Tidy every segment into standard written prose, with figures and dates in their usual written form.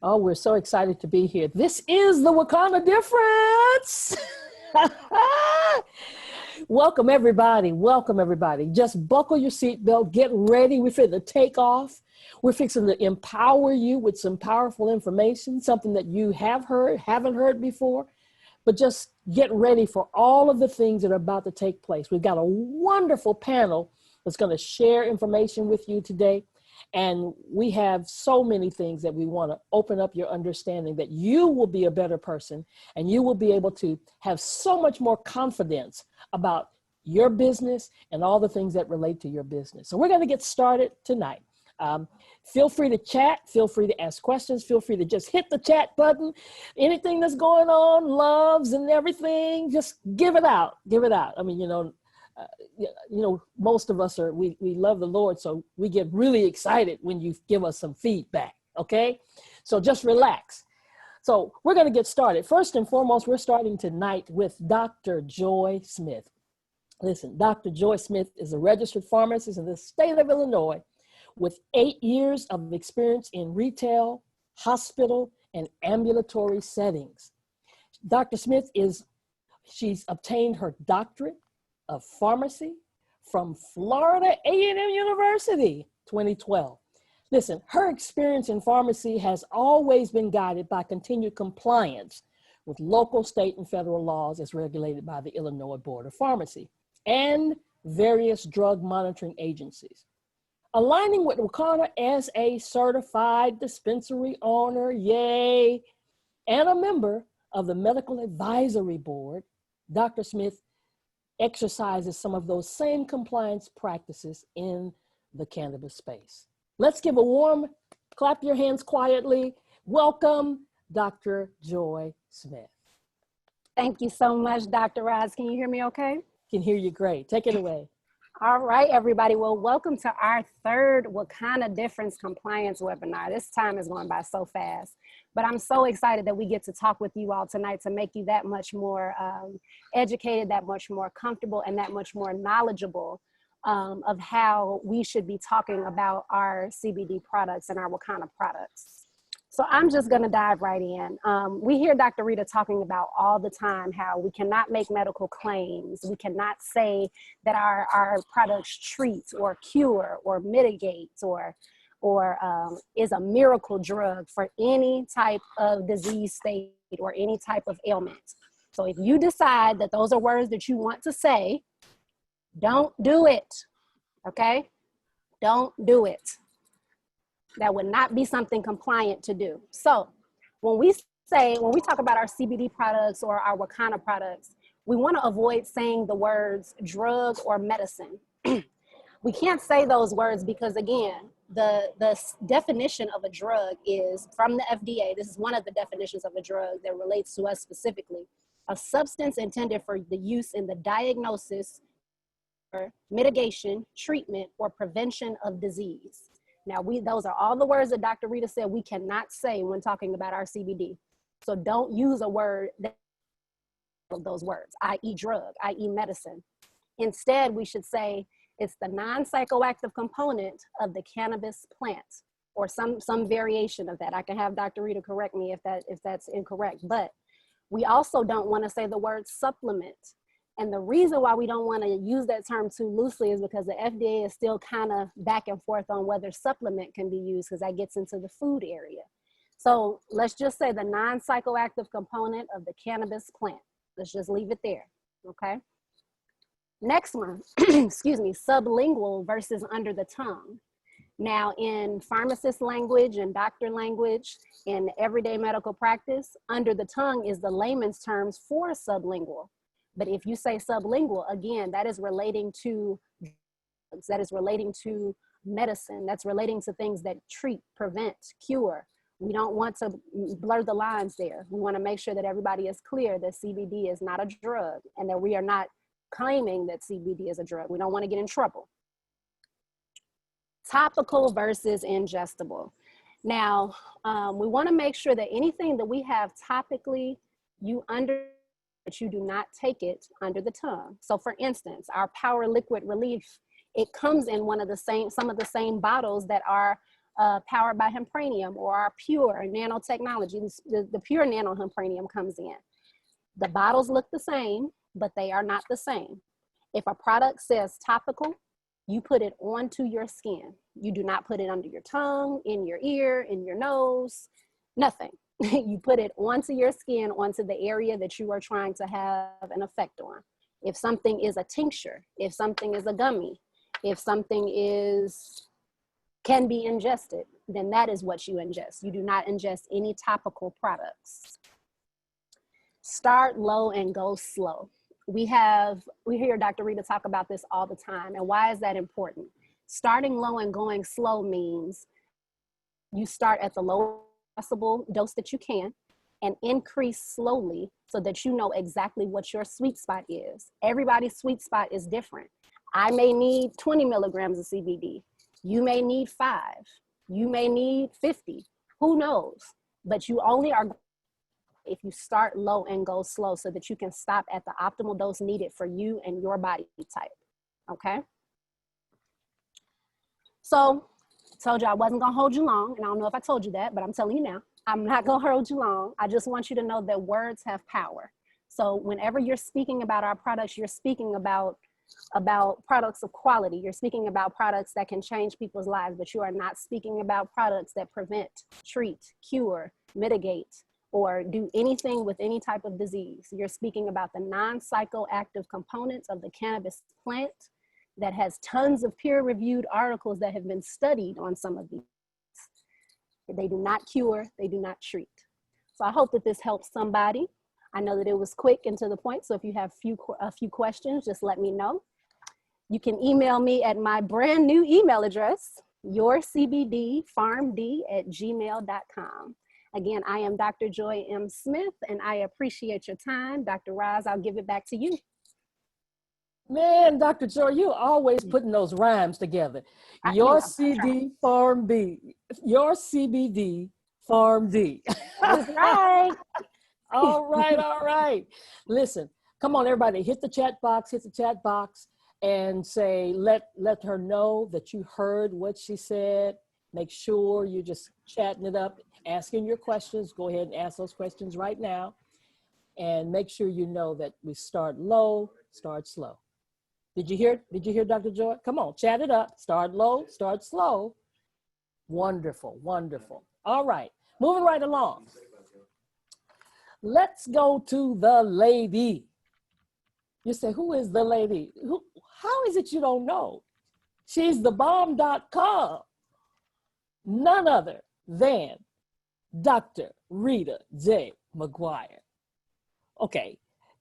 Oh, we're so excited to be here. This is the Wakanna difference. Welcome, everybody. Welcome, everybody. Just buckle your seatbelt. Get ready. We're fixing to take off. We're fixing to empower you with some powerful information, something that you have heard, haven't heard before. But just get ready for all of the things that are about to take place. We've got a wonderful panel that's going to share information with you today. And we have so many things that we want to open up your understanding that you will be a better person and you will be able to have so much more confidence about your business and all the things that relate to your business. So we're going to get started tonight. Feel free to chat, feel free to ask questions, feel free to just hit the chat button. Anything that's going on, loves and everything, just give it out, give it out. I mean, most of us we love the Lord, so we get really excited when you give us some feedback, okay? So just relax. So we're going to get started. First and foremost, we're starting tonight with Dr. Joy Smith. Listen, Dr. Joy Smith is a registered pharmacist in the state of Illinois with 8 years of experience in retail, hospital, and ambulatory settings. Dr. Smith she's obtained her doctorate of pharmacy from Florida A&M University, 2012. Listen, her experience in pharmacy has always been guided by continued compliance with local, state, and federal laws as regulated by the Illinois Board of Pharmacy and various drug monitoring agencies. Aligning with Wakanna as a certified dispensary owner, yay, and a member of the Medical Advisory Board, Dr. Smith exercises some of those same compliance practices in the cannabis space. Let's give a warm, clap your hands quietly. Welcome, Dr. Joy Smith. Thank you so much, Dr. Roz. Can you hear me okay? Can hear you great. Take it away. All right, everybody. Well, welcome to our third Wakanna Difference Compliance webinar. This time is going by so fast, but I'm so excited that we get to talk with you all tonight to make you that much more educated, that much more comfortable, and that much more knowledgeable of how we should be talking about our CBD products and our Wakanna products. So I'm just going to dive right in. We hear Dr. Rita talking about all the time how we cannot make medical claims. We cannot say that our products treat or cure or mitigate or is a miracle drug for any type of disease state or any type of ailment. So if you decide that those are words that you want to say, don't do it, okay? Don't do it. That would not be something compliant to do. So when we talk about our CBD products or our Wakanna products, we want to avoid saying the words drug or medicine. We can't say those words because, again, the definition of a drug is from the FDA. This is one of the definitions of a drug that relates to us specifically. A substance intended for the use in the diagnosis or mitigation, treatment, or prevention of disease. Now, those are all the words that Dr. Rita said we cannot say when talking about our CBD. So don't use a word of those words, i.e. drug, i.e. medicine. Instead, we should say it's the non-psychoactive component of the cannabis plant or some variation of that. I can have Dr. Rita correct me if that's incorrect, but we also don't want to say the word supplement. And the reason why we don't want to use that term too loosely is because the FDA is still kind of back and forth on whether supplement can be used because that gets into the food area. So let's just say the non-psychoactive component of the cannabis plant. Let's just leave it there, okay? Next one, excuse me, sublingual versus under the tongue. Now in pharmacist language and doctor language, in everyday medical practice, under the tongue is the layman's terms for sublingual. But if you say sublingual, again, that is relating to drugs, that is relating to medicine, that's relating to things that treat, prevent, cure. We don't want to blur the lines there. We want to make sure that everybody is clear that CBD is not a drug and that we are not claiming that CBD is a drug. We don't want to get in trouble. Topical versus ingestible. Now, we want to make sure that anything that we have topically, but you do not take it under the tongue. So for instance, our Power Liquid Relief, it comes in some of the same bottles that our powered by hempranium or our pure nanotechnology. The pure nano hempranium comes in. The bottles look the same, but they are not the same. If a product says topical, you put it onto your skin. You do not put it under your tongue, in your ear, in your nose, nothing. You put it onto your skin, onto the area that you are trying to have an effect on. If something is a tincture, if something is a gummy, if something can be ingested, then that is what you ingest. You do not ingest any topical products. Start low and go slow. We hear Dr. Rita talk about this all the time. And why is that important? Starting low and going slow means you start at the lowest possible dose that you can and increase slowly so that you know exactly what your sweet spot is. Everybody's sweet spot is different. I may need 20 milligrams of CBD. You may need 5. You may need 50. Who knows? But you only are if you start low and go slow so that you can stop at the optimal dose needed for you and your body type, okay? So, told you I wasn't gonna hold you long, and I don't know if I told you that, but I'm telling you now, I'm not gonna hold you long. I just want you to know that words have power. So whenever you're speaking about our products, you're speaking about products of quality. You're speaking about products that can change people's lives, but you are not speaking about products that prevent, treat, cure, mitigate, or do anything with any type of disease. You're speaking about the non-psychoactive components of the cannabis plant that has tons of peer-reviewed articles that have been studied on some of these. They do not cure, they do not treat. So I hope that this helps somebody. I know that it was quick and to the point, so if you have a few questions, just let me know. You can email me at my brand new email address, yourcbdfarmd@gmail.com. Again, I am Dr. Joy M. Smith, and I appreciate your time. Dr. Roz, I'll give it back to you. Man, Dr. Joy, you're always putting those rhymes together. Your CD Farm B, your CBD Farm D. That's right. All right, all right. Listen, come on, everybody, hit the chat box, and say, let her know that you heard what she said. Make sure you're just chatting it up, asking your questions. Go ahead and ask those questions right now. And make sure you know that we start low, start slow. Did you hear Dr. Joy? Come on, chat it up. Start low, start slow. Wonderful, wonderful. All right, moving right along. Let's go to the lady. You say, who is the lady? How is it you don't know? She's thebomb.com. None other than Dr. Rita J. McGuire. Okay,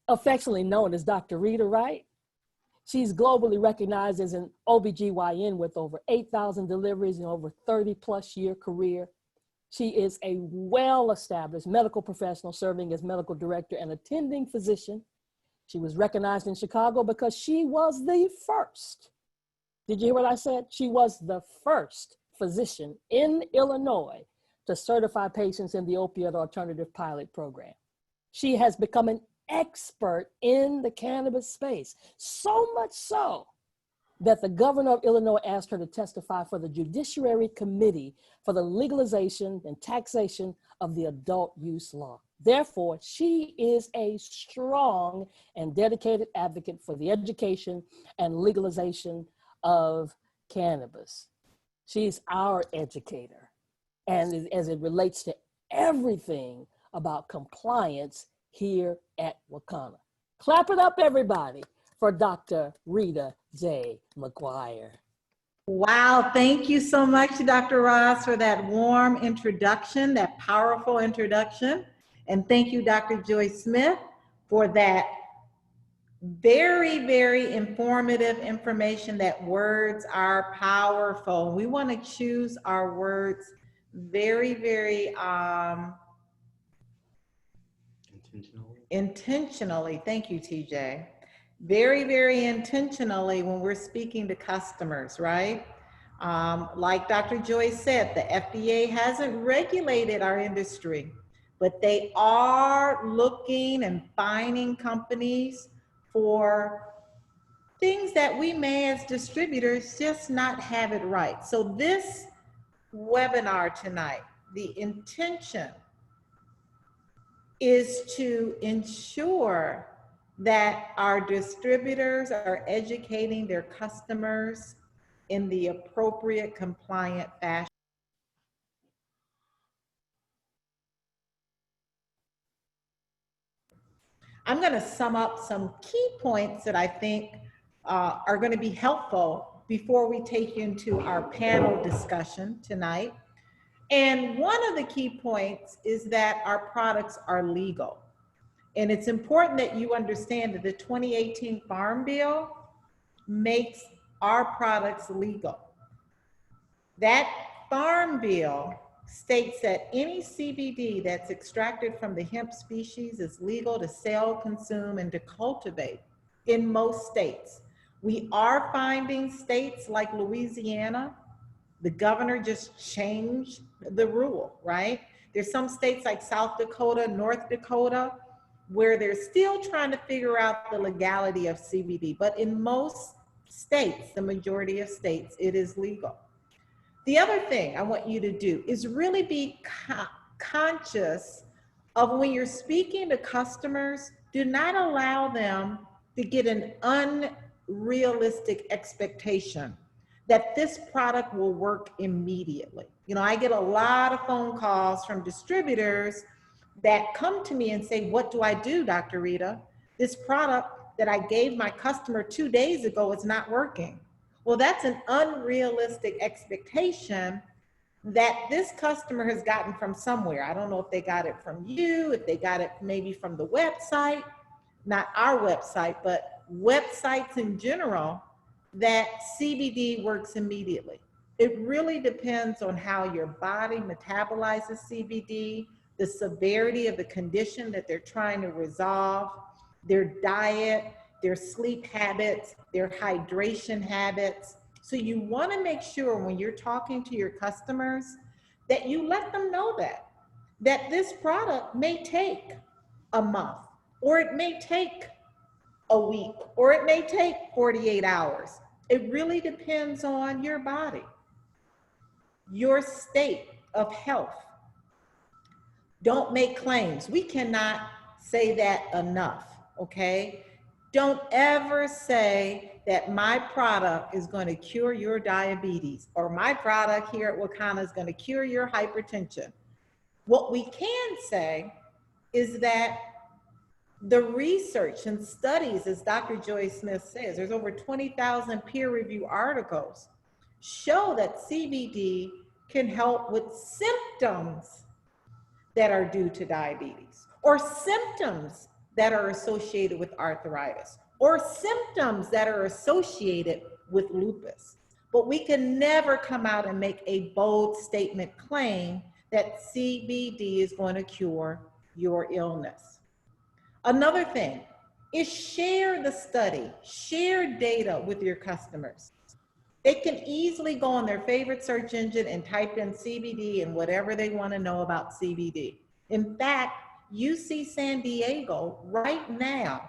affectionately known as Dr. Rita, right? She's globally recognized as an OBGYN with over 8,000 deliveries and over 30+ year career. She is a well-established medical professional serving as medical director and attending physician. She was recognized in Chicago because she was the first. Did you hear what I said? She was the first physician in Illinois to certify patients in the opioid alternative pilot program. She has become an expert in the cannabis space, so much so that the governor of Illinois asked her to testify for the Judiciary Committee for the legalization and taxation of the adult use law. Therefore, she is a strong and dedicated advocate for the education and legalization of cannabis. She's our educator, and as it relates to everything about compliance here at Wakanna. Clap it up, everybody, for Dr. Rita J. McGuire. Wow, thank you so much, Dr. Ross, for that warm introduction, that powerful introduction. And thank you, Dr. Joy Smith, for that very, very informative information that words are powerful. We want to choose our words very, very intentionally. Thank you, TJ. Very, very intentionally when we're speaking to customers, right? Like Dr. Joy said, the FDA hasn't regulated our industry, but they are looking and finding companies for things that we may as distributors just not have it right. So this webinar tonight, the intention is to ensure that our distributors are educating their customers in the appropriate compliant fashion. I'm going to sum up some key points that I think are going to be helpful before we take you into our panel discussion tonight. And one of the key points is that our products are legal. And it's important that you understand that the 2018 Farm Bill makes our products legal. That Farm Bill states that any CBD that's extracted from the hemp species is legal to sell, consume, and to cultivate in most states. We are finding states like Louisiana, the governor just changed the rule, right? There's some states like South Dakota, North Dakota, where they're still trying to figure out the legality of CBD. But in most states, the majority of states, it is legal. The other thing I want you to do is really be conscious of when you're speaking to customers, do not allow them to get an unrealistic expectation that this product will work immediately. You know, I get a lot of phone calls from distributors that come to me and say, what do I do, Dr. Rita? This product that I gave my customer 2 days ago is not working. Well, that's an unrealistic expectation that this customer has gotten from somewhere. I don't know if they got it from you, if they got it maybe from the website, not our website, but websites in general, that CBD works immediately. It really depends on how your body metabolizes CBD, the severity of the condition that they're trying to resolve, their diet, their sleep habits, their hydration habits. So you want to make sure when you're talking to your customers that you let them know that this product may take a month, or it may take a week, or it may take 48 hours. It really depends on your body, your state of health. Don't make claims. We cannot say that enough, okay? Don't ever say that my product is going to cure your diabetes, or my product here at Wakanna is going to cure your hypertension. What we can say is that the research and studies, as Dr. Joy Smith says, there's over 20,000 peer-reviewed articles, show that CBD can help with symptoms that are due to diabetes, or symptoms that are associated with arthritis, or symptoms that are associated with lupus. But we can never come out and make a bold statement claim that CBD is going to cure your illness. Another thing is share the study, share data with your customers. They can easily go on their favorite search engine and type in CBD and whatever they want to know about CBD. In fact, UC San Diego right now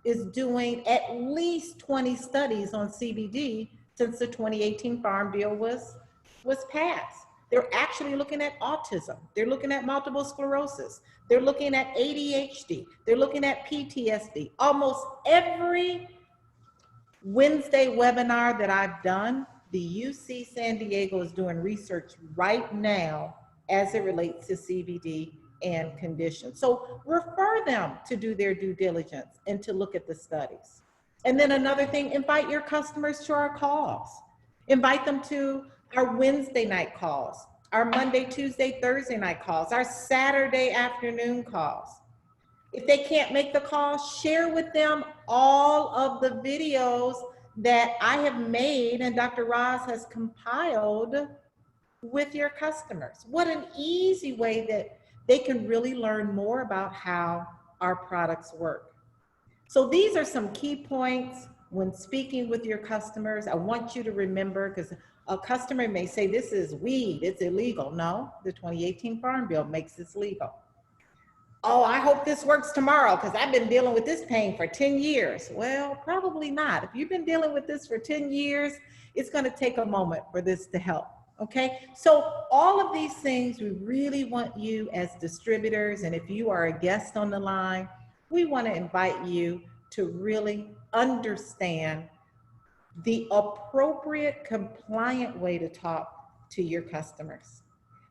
is doing at least 20 studies on CBD since the 2018 Farm Bill was passed. They're actually looking at autism. They're looking at multiple sclerosis. They're looking at ADHD. They're looking at PTSD. Almost every Wednesday webinar that I've done, the UC San Diego is doing research right now as it relates to CBD and conditions. So refer them to do their due diligence and to look at the studies. And then another thing, invite your customers to our calls. Invite them to our Wednesday night calls, our Monday, Tuesday, Thursday night calls, our Saturday afternoon calls. If they can't make the call, share with them all of the videos that I have made and Dr. Roz has compiled with your customers. What an easy way that they can really learn more about how our products work. So these are some key points when speaking with your customers. I want you to remember, because a customer may say, this is weed, it's illegal. No, the 2018 Farm Bill makes this legal. Oh, I hope this works tomorrow because I've been dealing with this pain for 10 years. Well, probably not. If you've been dealing with this for 10 years, it's going to take a moment for this to help. Okay, so all of these things, we really want you as distributors, and if you are a guest on the line, we want to invite you to really understand the appropriate compliant way to talk to your customers.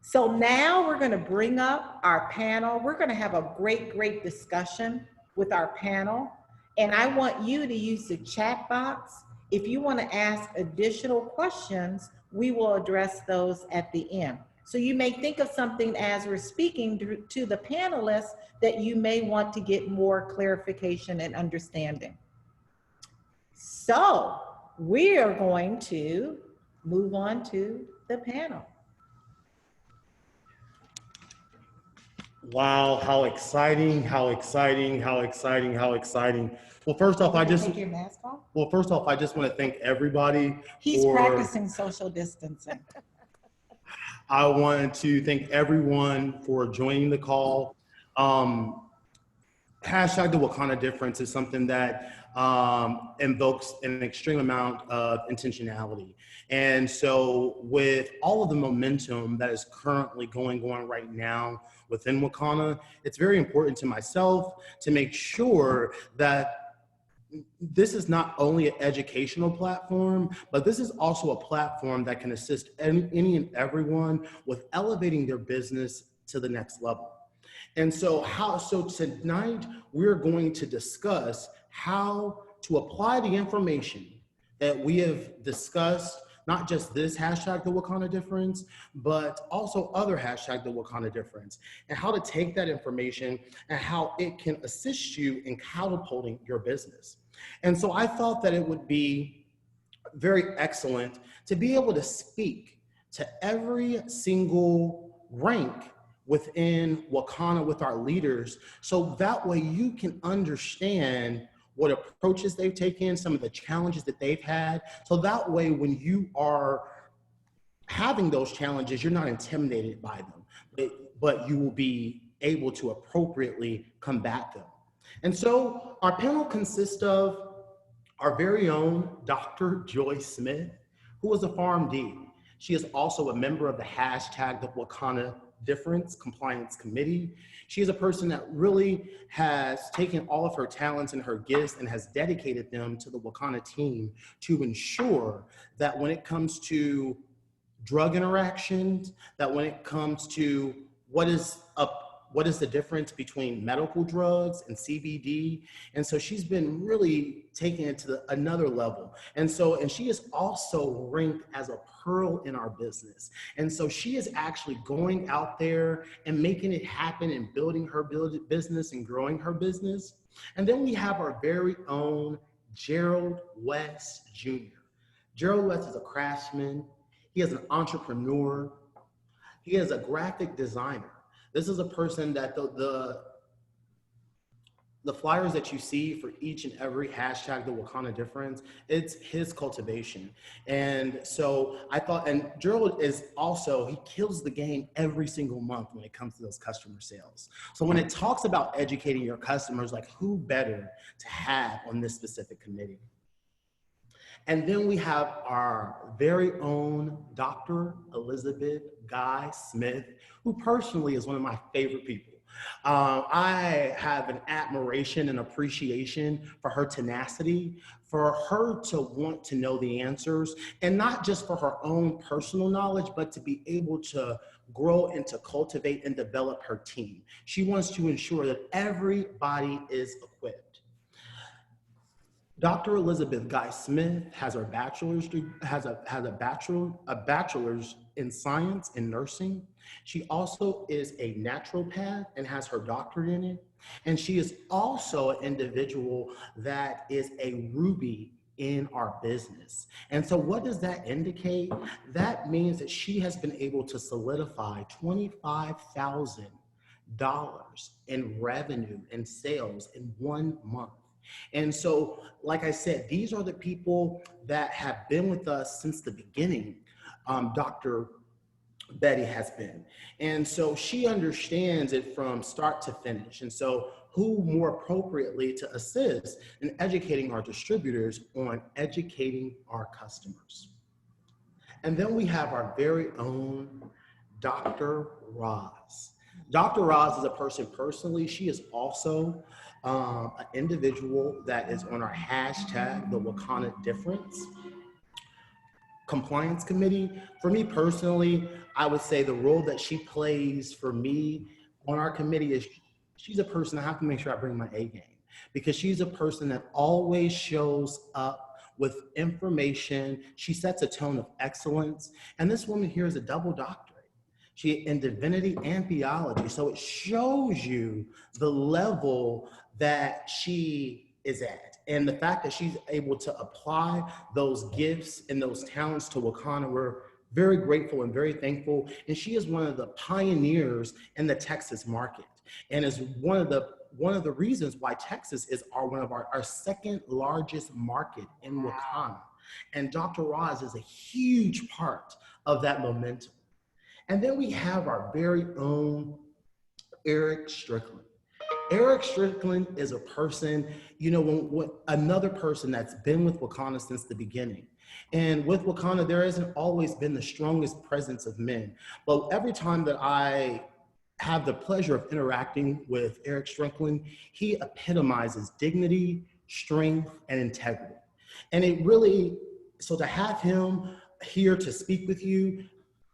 So now we're going to bring up our panel. We're going to have a great discussion with our panel. And I want you to use the chat box. If you want to ask additional questions, we will address those at the end. So you may think of something as we're speaking to the panelists that you may want to get more clarification and understanding. So we are going to move on to the panel. Wow, how exciting, how exciting, how exciting, how exciting. Well, first off, I just take your mask off? Well, first off, I just want to thank everybody. He's practicing social distancing. I want to thank everyone for joining the call. Hashtag the Wakanna difference is something that invokes an extreme amount of intentionality. And so with all of the momentum that is currently going right now within Wakanna, it's very important to myself to make sure that this is not only an educational platform, but this is also a platform that can assist any and everyone with elevating their business to the next level. And so tonight we're going to discuss how to apply the information that we have discussed, not just this hashtag the Wakanna difference, but also other hashtag the Wakanna difference, and how to take that information and how it can assist you in catapulting your business. And so I thought that it would be very excellent to be able to speak to every single rank within Wakanna with our leaders, so that way you can understand what approaches they've taken, some of the challenges that they've had. So that way, when you are having those challenges, you're not intimidated by them, but you will be able to appropriately combat them. And so our panel consists of our very own Dr. Joy Smith, who is a PharmD. She is also a member of the hashtag the Wakanna Difference Compliance Committee. She is a person that really has taken all of her talents and her gifts and has dedicated them to the Wakanna team to ensure that when it comes to drug interactions, that when it comes to what is the difference between medical drugs and CBD. And so she's been really taking it to another level. And she is also ranked as a pearl in our business. And so she is actually going out there and making it happen and building her business and growing her business. And then we have our very own Gerald West Jr. Gerald West is a craftsman. He is an entrepreneur. He is a graphic designer. This is a person that the flyers that you see for each and every hashtag the Wakanna difference, it's his cultivation. And so I thought, and Gerald is also, he kills the game every single month when it comes to those customer sales. So when it talks about educating your customers, like who better to have on this specific committee? And then we have our very own Dr. Elizabeth Guy Smith, who personally is one of my favorite people. I have an admiration and appreciation for her tenacity, for her to want to know the answers, and not just for her own personal knowledge, but to be able to grow and to cultivate and develop her team. She wants to ensure that everybody is equipped. Dr. Elizabeth Guy Smith has her bachelor's in science and nursing. She also is a naturopath and has her doctorate in it. And she is also an individual that is a Ruby in our business. And so what does that indicate? That means that she has been able to solidify $25,000 in revenue and sales in 1 month. And so, like I said, these are the people that have been with us since the beginning. Dr. Betty has been. And so she understands it from start to finish. And so who more appropriately to assist in educating our distributors on educating our customers? And then we have our very own Dr. Roz. Dr. Roz is a person personally. She is also an individual that is on our hashtag, the Wakanna Difference Compliance Committee. For me personally, I would say the role that she plays for me on our committee is she's a person I have to make sure I bring my A game, because she's a person that always shows up with information. She sets a tone of excellence. And this woman here is a double doctorate. She in divinity and theology. So it shows you the level that she is at. And the fact that she's able to apply those gifts and those talents to Wakanna, we're very grateful and very thankful. And she is one of the pioneers in the Texas market, and is one of the reasons why Texas is one of our second largest market in Wakanna. And Dr. Roz is a huge part of that momentum. And then we have our very own Eric Strickland. Eric Strickland is a person, another person that's been with Wakanna since the beginning. And with Wakanna, there hasn't always been the strongest presence of men. But every time that I have the pleasure of interacting with Eric Strickland, he epitomizes dignity, strength, and integrity. And so to have him here to speak with you,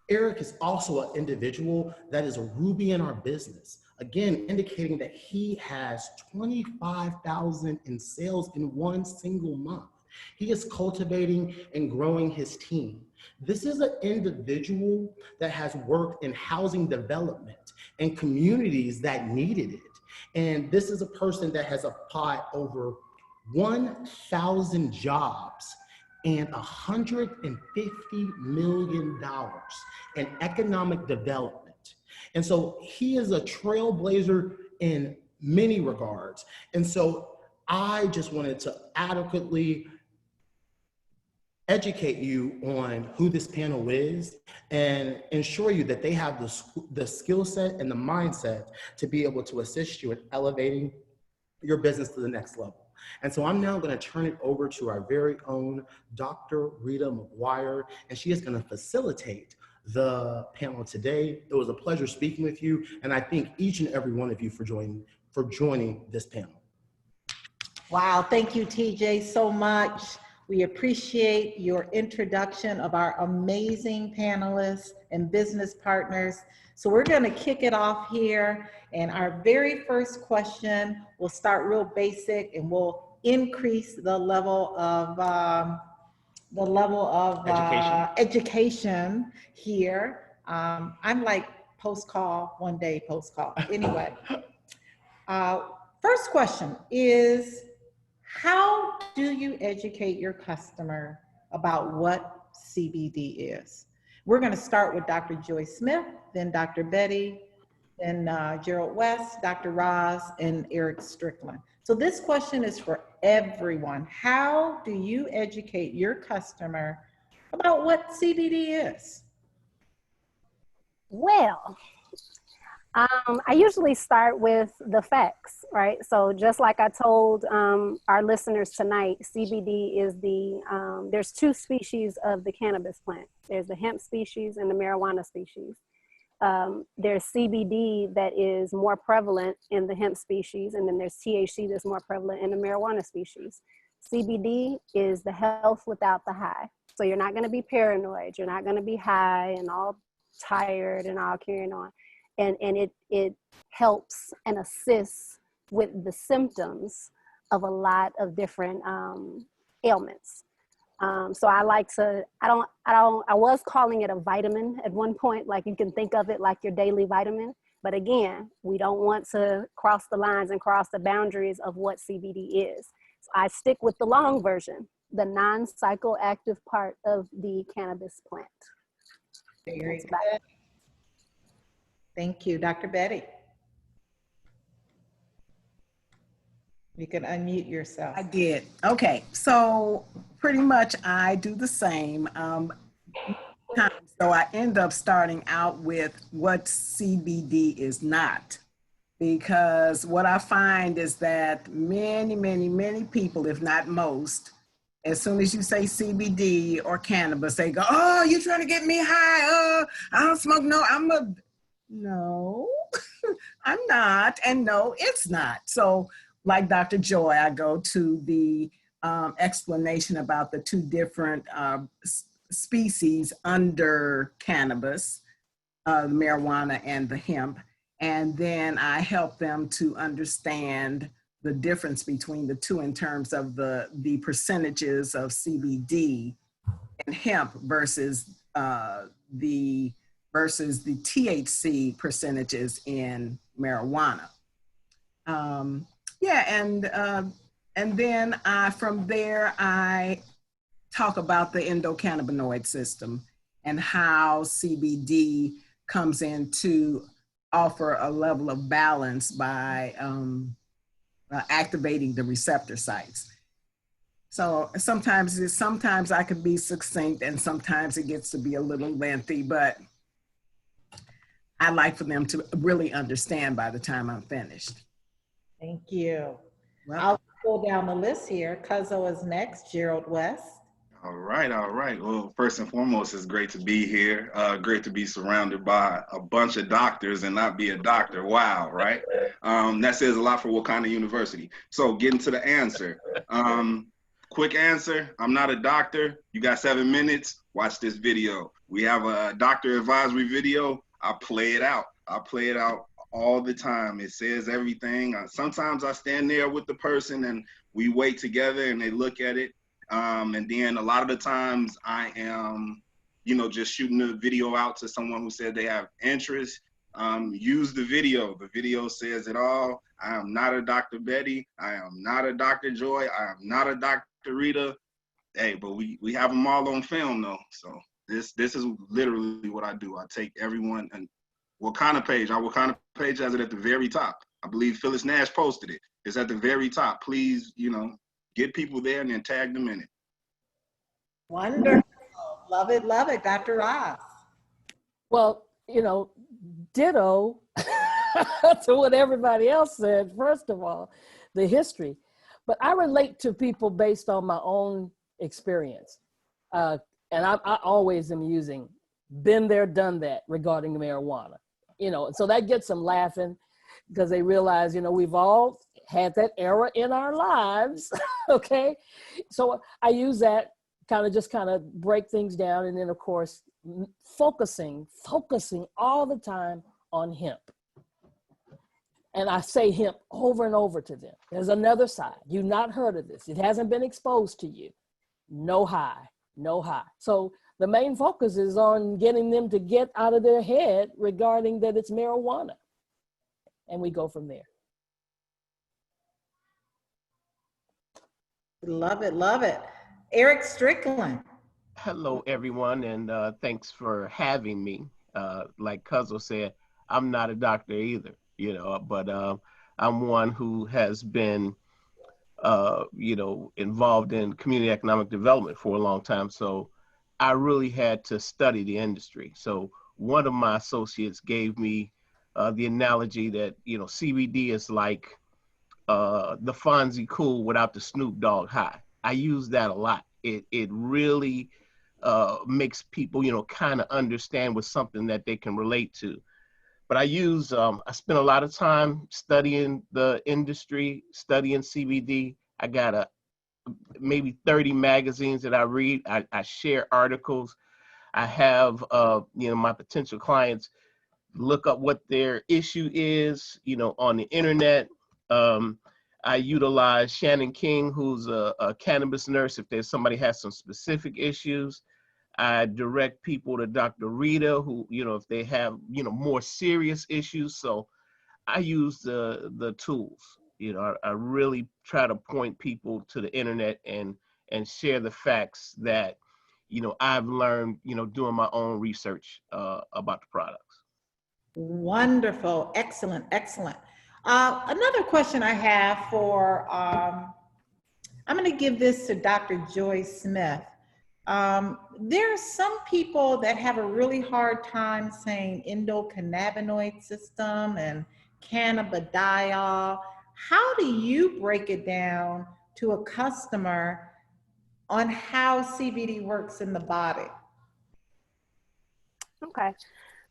Eric is also an individual that is a ruby in our business. Again, indicating that he has 25,000 in sales in one single month. He is cultivating and growing his team. This is an individual that has worked in housing development and communities that needed it. And this is a person that has applied over 1,000 jobs and $150 million in economic development. And so he is a trailblazer in many regards. And so I just wanted to adequately educate you on who this panel is and ensure you that they have the skill set and the mindset to be able to assist you in elevating your business to the next level. And so I'm now going to turn it over to our very own Dr. Rita McGuire, and she is going to facilitate the panel today. It was a pleasure speaking with you, and I thank each and every one of you for joining this panel. Wow, thank you, TJ, so much. We appreciate your introduction of our amazing panelists and business partners. So we're going to kick it off here. And our very first question, we'll start real basic and we'll increase the level of education here. I'm like post-call, one day post-call. Anyway, first question is, how do you educate your customer about what CBD is? We're going to start with Dr. Joy Smith, then Dr. Betty, then Gerald West, Dr. Roz, and Eric Strickland. So this question is for everyone. How do you educate your customer about what CBD is? Well, I usually start with the facts, right? So just like I told our listeners tonight, CBD is there's two species of the cannabis plant. There's the hemp species and the marijuana species. There's CBD that is more prevalent in the hemp species, and then there's THC that's more prevalent in the marijuana species. CBD is the health without the high. So you're not gonna be paranoid, you're not gonna be high and all tired and all carrying on. And it helps and assists with the symptoms of a lot of different ailments. So I like to, I was calling it a vitamin at one point, like you can think of it like your daily vitamin. But again, we don't want to cross the lines and cross the boundaries of what CBD is. So I stick with the long version, the non-psychoactive part of the cannabis plant. Very good. Thank you. Dr. Betty. You can unmute yourself. I did. Okay, so pretty much I do the same. So I end up starting out with what CBD is not, because what I find is that many people, if not most, as soon as you say CBD or cannabis, they go, oh, you're trying to get me high. Oh, I don't smoke. No, no, I'm not. And no, it's not. So like Dr. Joy, I go to the explanation about the two different species under cannabis, marijuana and the hemp. And then I help them to understand the difference between the two in terms of the percentages of CBD and hemp versus the THC percentages in marijuana. And then from there, I talk about the endocannabinoid system and how CBD comes in to offer a level of balance by activating the receptor sites. So sometimes I can be succinct and sometimes it gets to be a little lengthy, but I like for them to really understand by the time I'm finished. Thank you. Well, I'll go down the list here. Cuzzo is next, Gerald West. All right, all right. Well, first and foremost, it's great to be here. Great to be surrounded by a bunch of doctors and not be a doctor. Wow, right? That says a lot for Wakanna University. So getting to the answer. Quick answer, I'm not a doctor. You got 7 minutes, watch this video. We have a doctor advisory video. I play it out. I play it out all the time. It says everything. Sometimes I stand there with the person and we wait together and they look at it. And then a lot of the times I am, just shooting the video out to someone who said they have interest. Use the video. The video says it all. I am not a Dr. Betty. I am not a Dr. Joy. I am not a Dr. Rita. Hey, but we have them all on film though. So this is literally what I do. I take everyone and Wakanna page. Our Wakanna page has it at the very top. I believe Phyllis Nash posted it. It's at the very top. Please, get people there and then tag them in it. Wonderful. Love it, love it. Dr. Ross. Well, ditto to what everybody else said. First of all, the history. But I relate to people based on my own experience. And I always am using been there, done that regarding marijuana. So that gets them laughing because they realize, we've all had that era in our lives, okay? So I use that kind of break things down. And then of course, focusing all the time on hemp. And I say hemp over and over to them. There's another side. You've not heard of this. It hasn't been exposed to you. No high. So the main focus is on getting them to get out of their head regarding that it's marijuana. And we go from there. Love it, love it. Eric Strickland. Hello, everyone, and thanks for having me. Like Cuzzo said, I'm not a doctor either, but I'm one who has been, involved in community economic development for a long time. So I really had to study the industry. So one of my associates gave me the analogy that, CBD is like the Fonzie cool without the Snoop Dogg high. I use that a lot. It really makes people, kind of understand with something that they can relate to. But I spent a lot of time studying the industry, studying CBD. I got maybe 30 magazines that I read. I share articles. I have, my potential clients look up what their issue is, on the internet. I utilize Shannon King, who's a cannabis nurse, if there's somebody has some specific issues. I direct people to Dr. Rita, who, if they have, more serious issues. So I use the tools. I really try to point people to the internet and share the facts that, I've learned, doing my own research about the products. Wonderful, excellent, excellent. Another question I have for, I'm going to give this to Dr. Joy Smith. There are some people that have a really hard time saying endocannabinoid system and cannabidiol. How do you break it down to a customer on how CBD works in the body. Okay.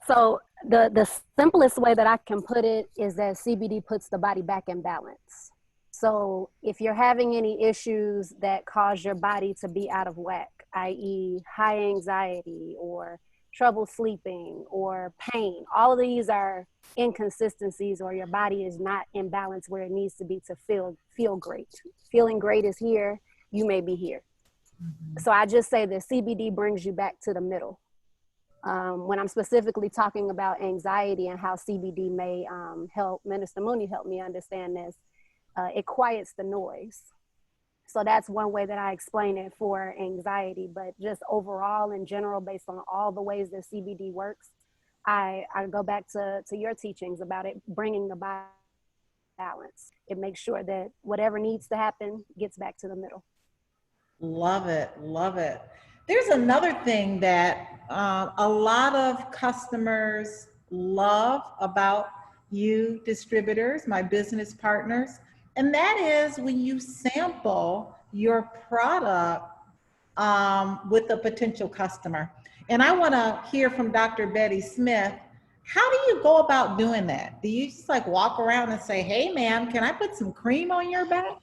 So the simplest way that I can put it is that CBD puts the body back in balance. So if you're having any issues that cause your body to be out of whack, i.e. high anxiety or trouble sleeping or pain, all of these are inconsistencies, or your body is not in balance where it needs to be to feel great. Feeling great is here, you may be here. So I just say that CBD brings you back to the middle. When I'm specifically talking about anxiety and how CBD may help, Minister Mooney helped me understand this, it quiets the noise. So that's one way that I explain it for anxiety, but just overall in general, based on all the ways that CBD works, I go back to your teachings about it bringing the body balance. It makes sure that whatever needs to happen gets back to the middle. Love it, love it. There's another thing that a lot of customers love about you distributors, my business partners, and that is when you sample your product with a potential customer. And I want to hear from Dr. Betty Smith. How do you go about doing that? Do you just like walk around and say, hey, ma'am, can I put some cream on your back?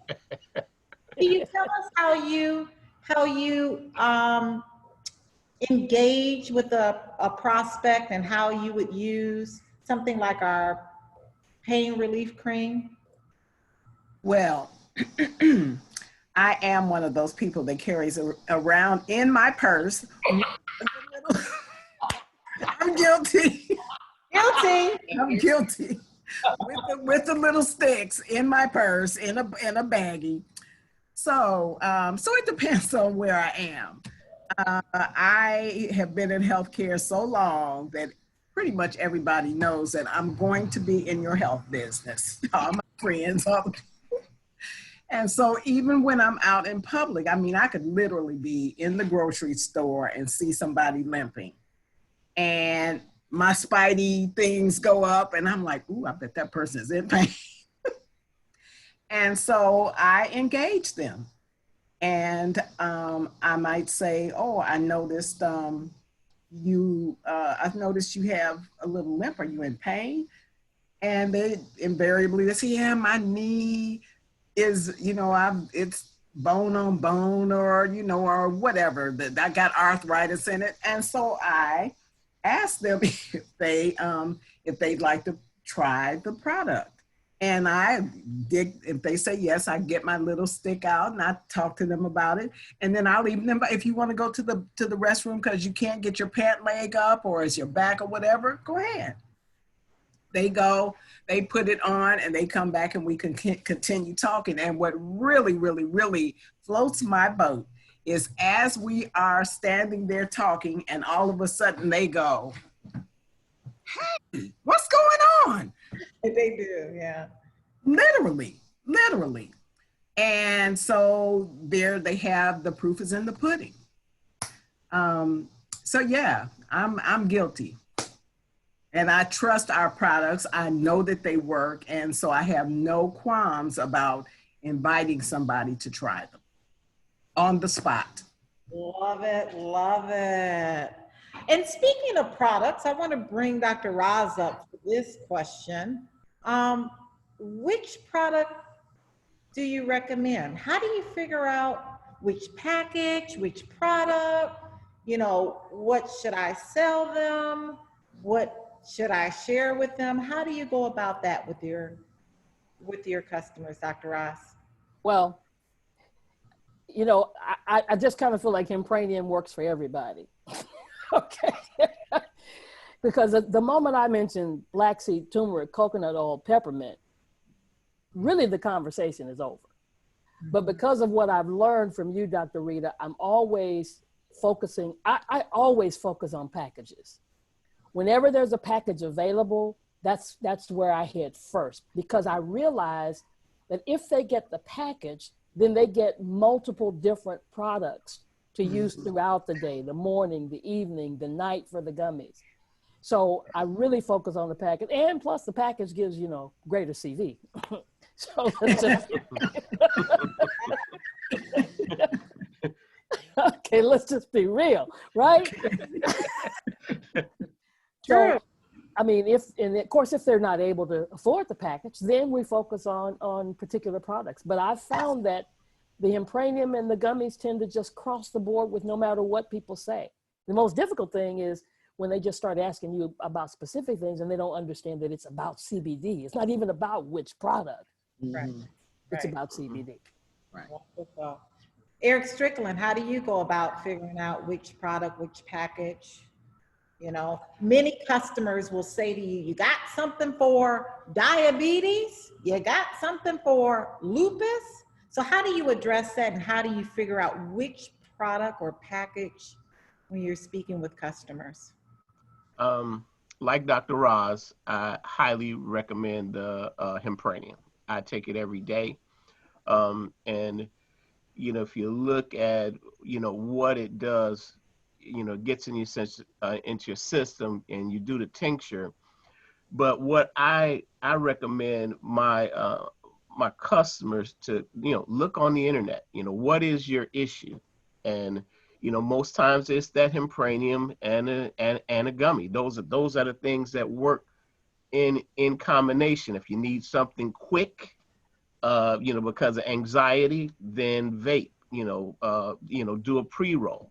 Can you tell us how you engage with a prospect and how you would use something like our pain relief cream? Well, I am one of those people that carries around in my purse. I'm guilty. Guilty. I'm guilty. With the little sticks in my purse, in a baggie. So it depends on where I am. I have been in healthcare so long that pretty much everybody knows that I'm going to be in your health business. All my friends, all the people. And so even when I'm out in public, I mean, I could literally be in the grocery store and see somebody limping. And my spidey things go up and I'm like, ooh, I bet that person is in pain. And so I engage them. And I might say, oh, I noticed I've noticed you have a little limp. Are you in pain? And they invariably say, yeah, my knee is, it's bone on bone, or, or whatever, that I got arthritis in it. And so I ask them if they'd like to try the product. And if they say yes, I get my little stick out and I talk to them about it. And then I'll leave them, if you want to go to the restroom because you can't get your pant leg up or it's your back or whatever, go ahead. They go, they put it on, and they come back and we can continue talking. And what really, really, really floats my boat is as we are standing there talking and all of a sudden they go, hey, what's going on? They do, yeah. Literally. And so there they have, the proof is in the pudding. So yeah, I'm guilty. And I trust our products. I know that they work. And so I have no qualms about inviting somebody to try them on the spot. Love it, love it. And speaking of products, I want to bring Dr. Roz up for this question. Which product do you recommend? How do you figure out which package, which product, what should I sell them? What should I share with them? How do you go about that with your customers, Dr. Ross? Well, I just kind of feel like Impranium works for everybody. Okay. Because the moment I mentioned black seed, turmeric, coconut oil, peppermint, really the conversation is over. But because of what I've learned from you, Dr. Rita, I'm always focusing, I always focus on packages. Whenever there's a package available, that's where I hit first, because I realize that if they get the package, then they get multiple different products to use throughout the day, the morning, the evening, the night for the gummies. So I really focus on the package, and plus the package gives, greater CV. So Okay, let's just be real, right? True. So, I mean, and of course, if they're not able to afford the package, then we focus on particular products. But I've found that the Impranium and the gummies tend to just cross the board with no matter what people say. The most difficult thing is when they just start asking you about specific things and they don't understand that it's about CBD. It's not even about which product. Right. It's Right. about CBD. Right. Wonderful. Eric Strickland, how do you go about figuring out which product, which package? You know, many customers will say to you, you got something for diabetes, you got something for lupus. So how do you address that, and how do you figure out which product or package when you're speaking with customers? Like Dr. Roz, I highly recommend the Impranium. I take it every day. And, you know, if you look at, you know, what it does, you know, gets in your into your system, and you do the tincture. But what I recommend my my customers to, you know, look on the internet, you know, what is your issue? And, you know, most times it's that Impranium and a gummy. Those are the things that work in combination. If you need something quick, you know, because of anxiety, then vape, you know, do a pre-roll.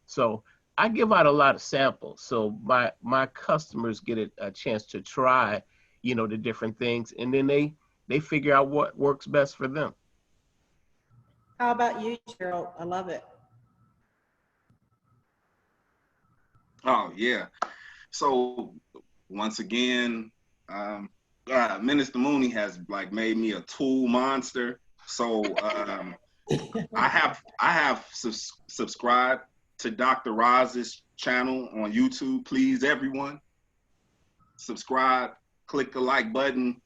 So I give out a lot of samples. So my customers get a chance to try, you know, the different things, and then they figure out what works best for them. How about you, Gerald? I love it. Oh yeah. So once again, Minister Mooney has like made me a tool monster. So I have subscribed to Dr. Roz's channel on YouTube. Please, everyone, subscribe, click the like button,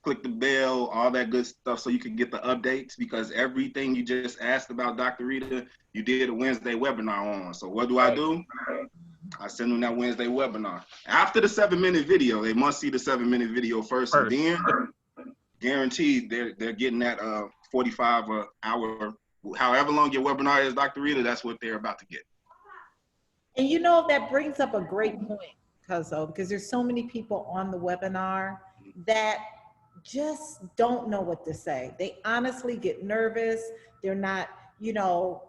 click the bell, all that good stuff, so you can get the updates, because everything you just asked about Dr. Rita, you did a Wednesday webinar on. So what do? I send them that Wednesday webinar. After the 7-minute video, they must see the 7-minute video first. And then guaranteed they're getting that 45 hour, however long your webinar is, Dr. Rita, that's what they're about to get. And you know, that brings up a great point, because there's so many people on the webinar that just don't know what to say. They honestly get nervous. They're not, you know,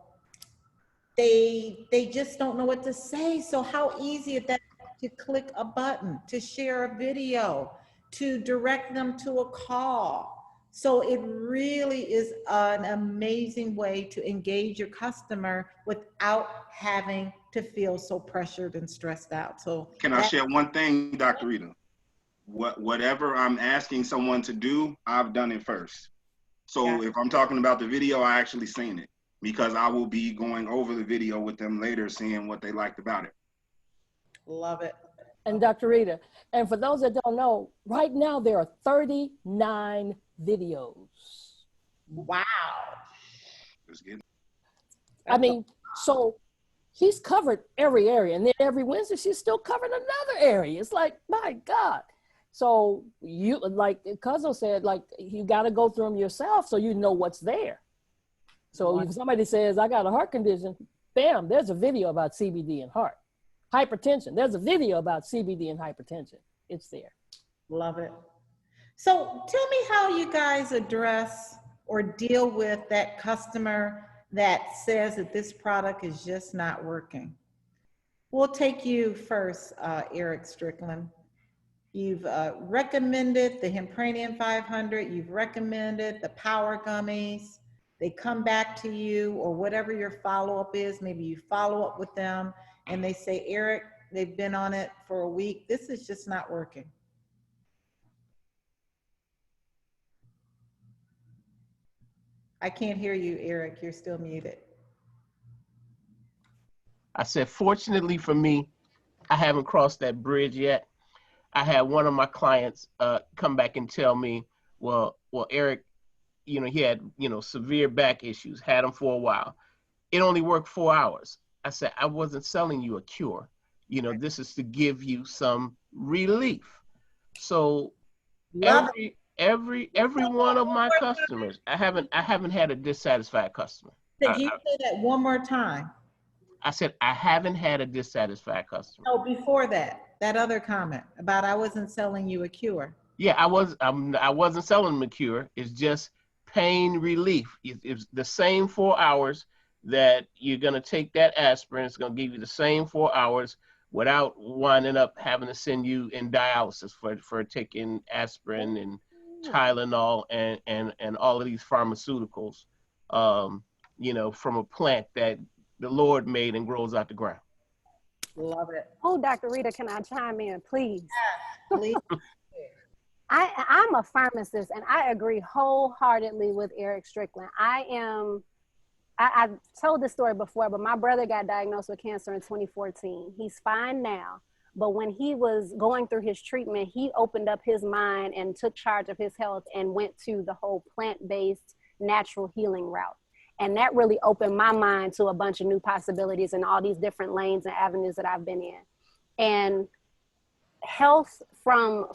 they just don't know what to say. So how easy is that to click a button, to share a video, to direct them to a call? So it really is an amazing way to engage your customer without having to feel so pressured and stressed out. So can I share one thing, Dr. Rita? Whatever I'm asking someone to do, I've done it first. So if I'm talking about the video, I actually seen it, because I will be going over the video with them later, seeing what they liked about it. Love it. And Dr. Rita, and for those that don't know, right now there are 39 videos. Wow. I mean, so she's covered every area, and then every Wednesday she's still covering another area. It's like, my God. So you, like Cuzzo said, like you got to go through them yourself so you know what's there. So if somebody says, I got a heart condition, bam, there's a video about CBD and heart. Hypertension, there's a video about CBD and hypertension. It's there. Love it. So tell me how you guys address or deal with that customer that says that this product is just not working. We'll take you first, Eric Strickland. You've recommended the Impranium 500. You've recommended the Power Gummies. They come back to you, or whatever your follow-up is. Maybe you follow up with them and they say, Eric, they've been on it for a week. This is just not working. I can't hear you, Eric. You're still muted. I said, fortunately for me, I haven't crossed that bridge yet. I had one of my clients come back and tell me, well, Eric, you know, he had, you know, severe back issues, had them for a while. It only worked 4 hours. I said, I wasn't selling you a cure. You know, this is to give you some relief. So every one of my customers, I haven't had a dissatisfied customer. Can you say that one more time? I said, I haven't had a dissatisfied customer. No, before that, that other comment about I wasn't selling you a cure. Yeah, I wasn't selling them a cure. It's just pain relief. It's the same 4 hours that you're going to take that aspirin. It's going to give you the same 4 hours without winding up having to send you in dialysis for taking aspirin and Tylenol and all of these pharmaceuticals, you know, from a plant that the Lord made and grows out the ground. Love it. Oh, Dr. Rita, can I chime in, please? Please. I'm a pharmacist, and I agree wholeheartedly with Eric Strickland. I've told this story before, but my brother got diagnosed with cancer in 2014. He's fine now. But when he was going through his treatment, he opened up his mind and took charge of his health and went to the whole plant-based natural healing route. And that really opened my mind to a bunch of new possibilities and all these different lanes and avenues that I've been in. And health from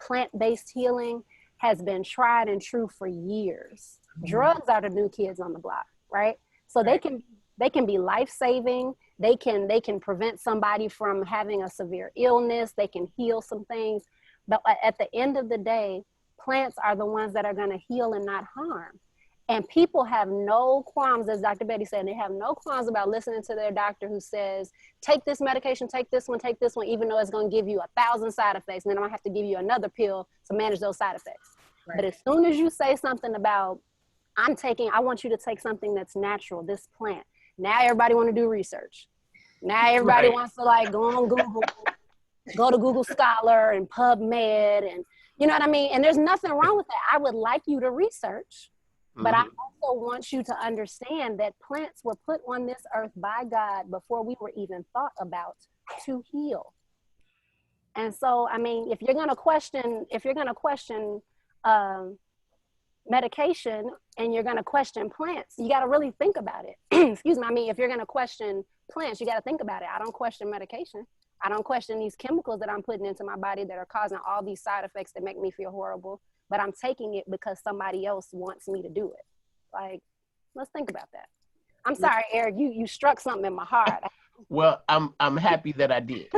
plant-based healing has been tried and true for years. Drugs are the new kids on the block, right? So they can be life-saving. They can prevent somebody from having a severe illness. They can heal some things. But at the end of the day, plants are the ones that are going to heal and not harm. And people have no qualms, as Dr. Betty said, they have no qualms about listening to their doctor who says, take this medication, take this one, even though it's going to give you 1,000 side effects. And then I'm going to have to give you another pill to manage those side effects. Right. But as soon as you say something about, I want you to take something that's natural, this plant. Now everybody want to do research. Now everybody wants to like go on Google, go to Google Scholar and PubMed, and you know what I mean? And there's nothing wrong with that. I would like you to research. But I also want you to understand that plants were put on this earth by God before we were even thought about to heal. And so, I mean, if you're going to question medication and you're going to question plants, you got to really think about it. Excuse me. I mean, if you're going to question plants, you got to think about it. I don't question medication. I don't question these chemicals that I'm putting into my body that are causing all these side effects that make me feel horrible. But I'm taking it because somebody else wants me to do it. Like, let's think about that. I'm sorry, Eric, you struck something in my heart. Well, I'm happy that I did.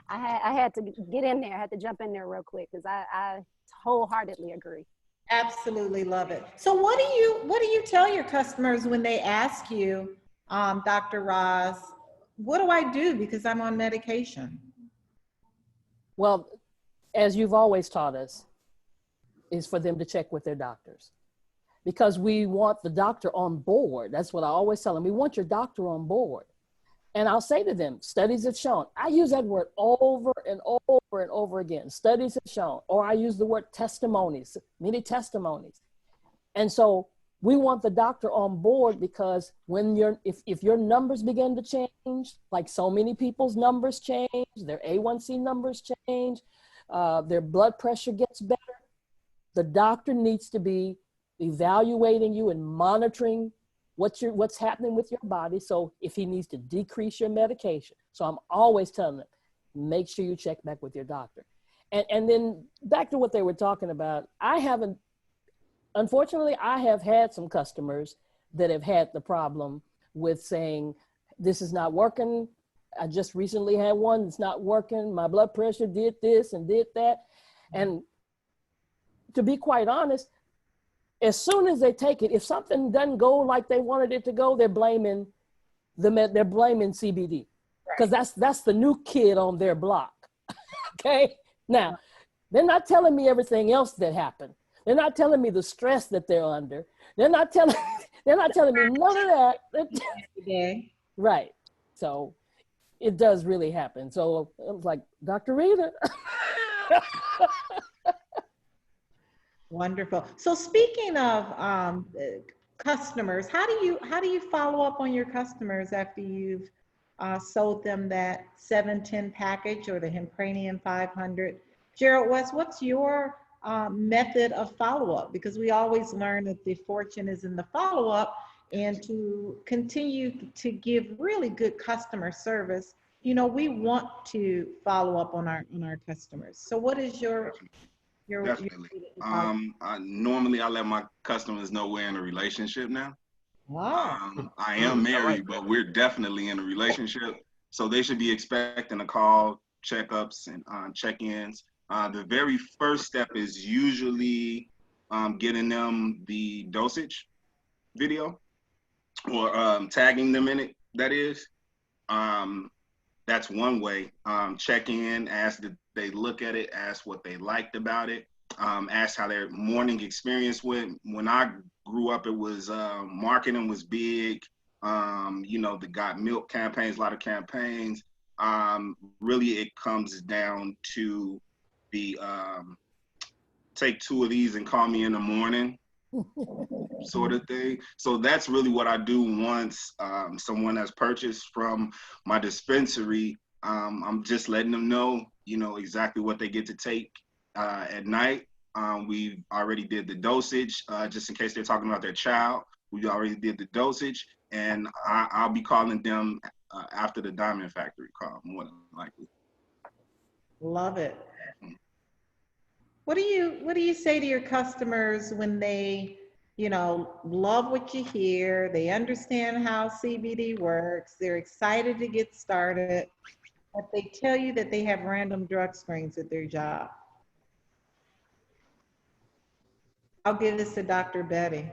I had to get in there. I had to jump in there real quick because I wholeheartedly agree. Absolutely love it. So what do you tell your customers when they ask you, Dr. Roz, what do I do because I'm on medication? Well, as you've always taught us, is for them to check with their doctors, because we want the doctor on board. That's what I always tell them. We want your doctor on board. And I'll say to them, studies have shown, I use that word over and over and over again. Studies have shown, or I use the word testimonies, many testimonies. And so we want the doctor on board, because when if your numbers begin to change, like so many people's numbers change, their A1C numbers change, their blood pressure gets better, the doctor needs to be evaluating you and monitoring what's happening with your body. So if he needs to decrease your medication. So I'm always telling them, make sure you check back with your doctor. And then back to what they were talking about, unfortunately, I have had some customers that have had the problem with saying, this is not working. I just recently had one that's not working. My blood pressure did this and did that. And to be quite honest, as soon as they take it, if something doesn't go like they wanted it to go, they're blaming CBD, because that's the new kid on their block. Okay, now they're not telling me everything else that happened. They're not telling me the stress that they're under. They're not telling me none of that. Right. So it does really happen. So I was like, Dr. Rita. Wonderful. So speaking of customers, how do you follow up on your customers after you've sold them that 710 package or the Hempranium 500? Gerald West, what's your method of follow-up? Because we always learn that the fortune is in the follow-up, and to continue to give really good customer service, you know, we want to follow up on our customers. So what is your Definitely. Normally I let my customers know we're in a relationship now. Wow. I am married, but we're definitely in a relationship. So they should be expecting a call, checkups, and check-ins. The very first step is usually getting them the dosage video or tagging them in it, that is. That's one way. Check in, ask that they look at it, ask what they liked about it, ask how their morning experience went. When I grew up, it was marketing was big. You know, the Got Milk campaigns, a lot of campaigns. Really, it comes down to the take 2 of these and call me in the morning sort of thing. So that's really what I do once someone has purchased from my dispensary. I'm just letting them know, you know, exactly what they get to take at night. We already did the dosage, just in case they're talking about their child. We already did the dosage, and I'll be calling them after the Diamond Factory call, more than likely. Love it. What do you say to your customers when they, you know, love what you hear, they understand how CBD works, they're excited to get started, but they tell you that they have random drug screens at their job? I'll give this to Dr. Betty.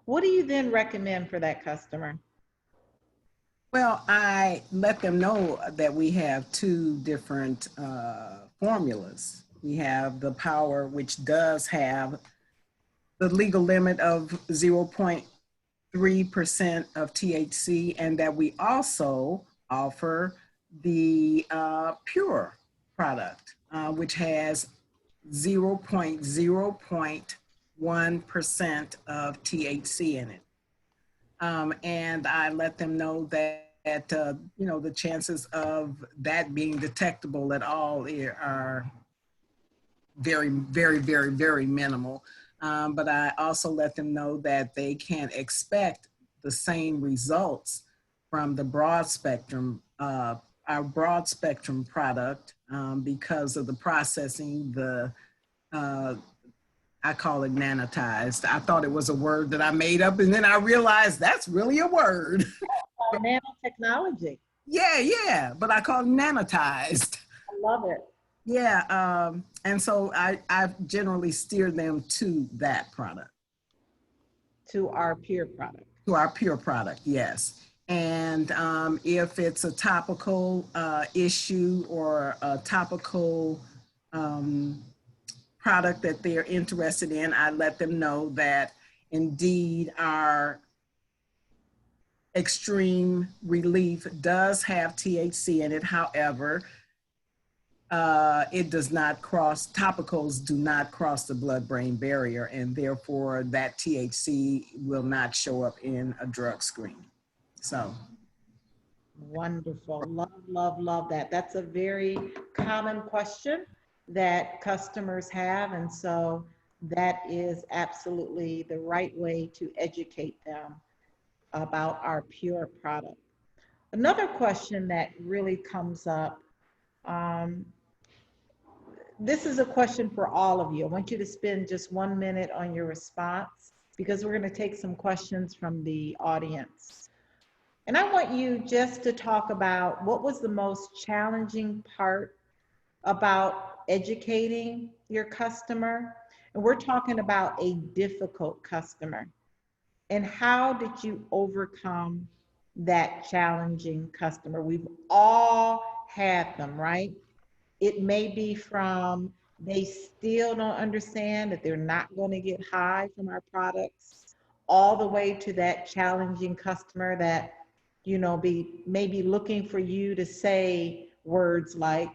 What do you then recommend for that customer? Well, I let them know that we have 2 different formulas. We have the Power, which does have the legal limit of 0.3% of THC, and that we also offer the Pure product, which has 0.1% of THC in it. And I let them know that you know, the chances of that being detectable at all are very, very, very, very minimal. But I also let them know that they can expect the same results from the broad spectrum, our broad spectrum product, because of the processing, I call it nanotized. I thought it was a word that I made up, and then I realized that's really a word. Nanotechnology. Yeah, but I call it nanotized. I love it. Yeah, and so I generally steer them to that product. To our Pure product. To our Pure product, yes. And if it's a topical issue or a topical product that they're interested in, I let them know that indeed our Extreme Relief does have THC in it. However, it does not cross, topicals do not cross the blood-brain barrier, and therefore that THC will not show up in a drug screen. So. Wonderful. Love, love, love that. That's a very common question that customers have. And so that is absolutely the right way to educate them about our Pure product. Another question that really comes up, this is a question for all of you. I want you to spend just 1 minute on your response because we're going to take some questions from the audience. And I want you just to talk about what was the most challenging part about educating your customer. And we're talking about a difficult customer. And how did you overcome that challenging customer? We've all had them, right? It may be from they still don't understand that they're not going to get high from our products, all the way to that challenging customer that, you know, maybe looking for you to say words like,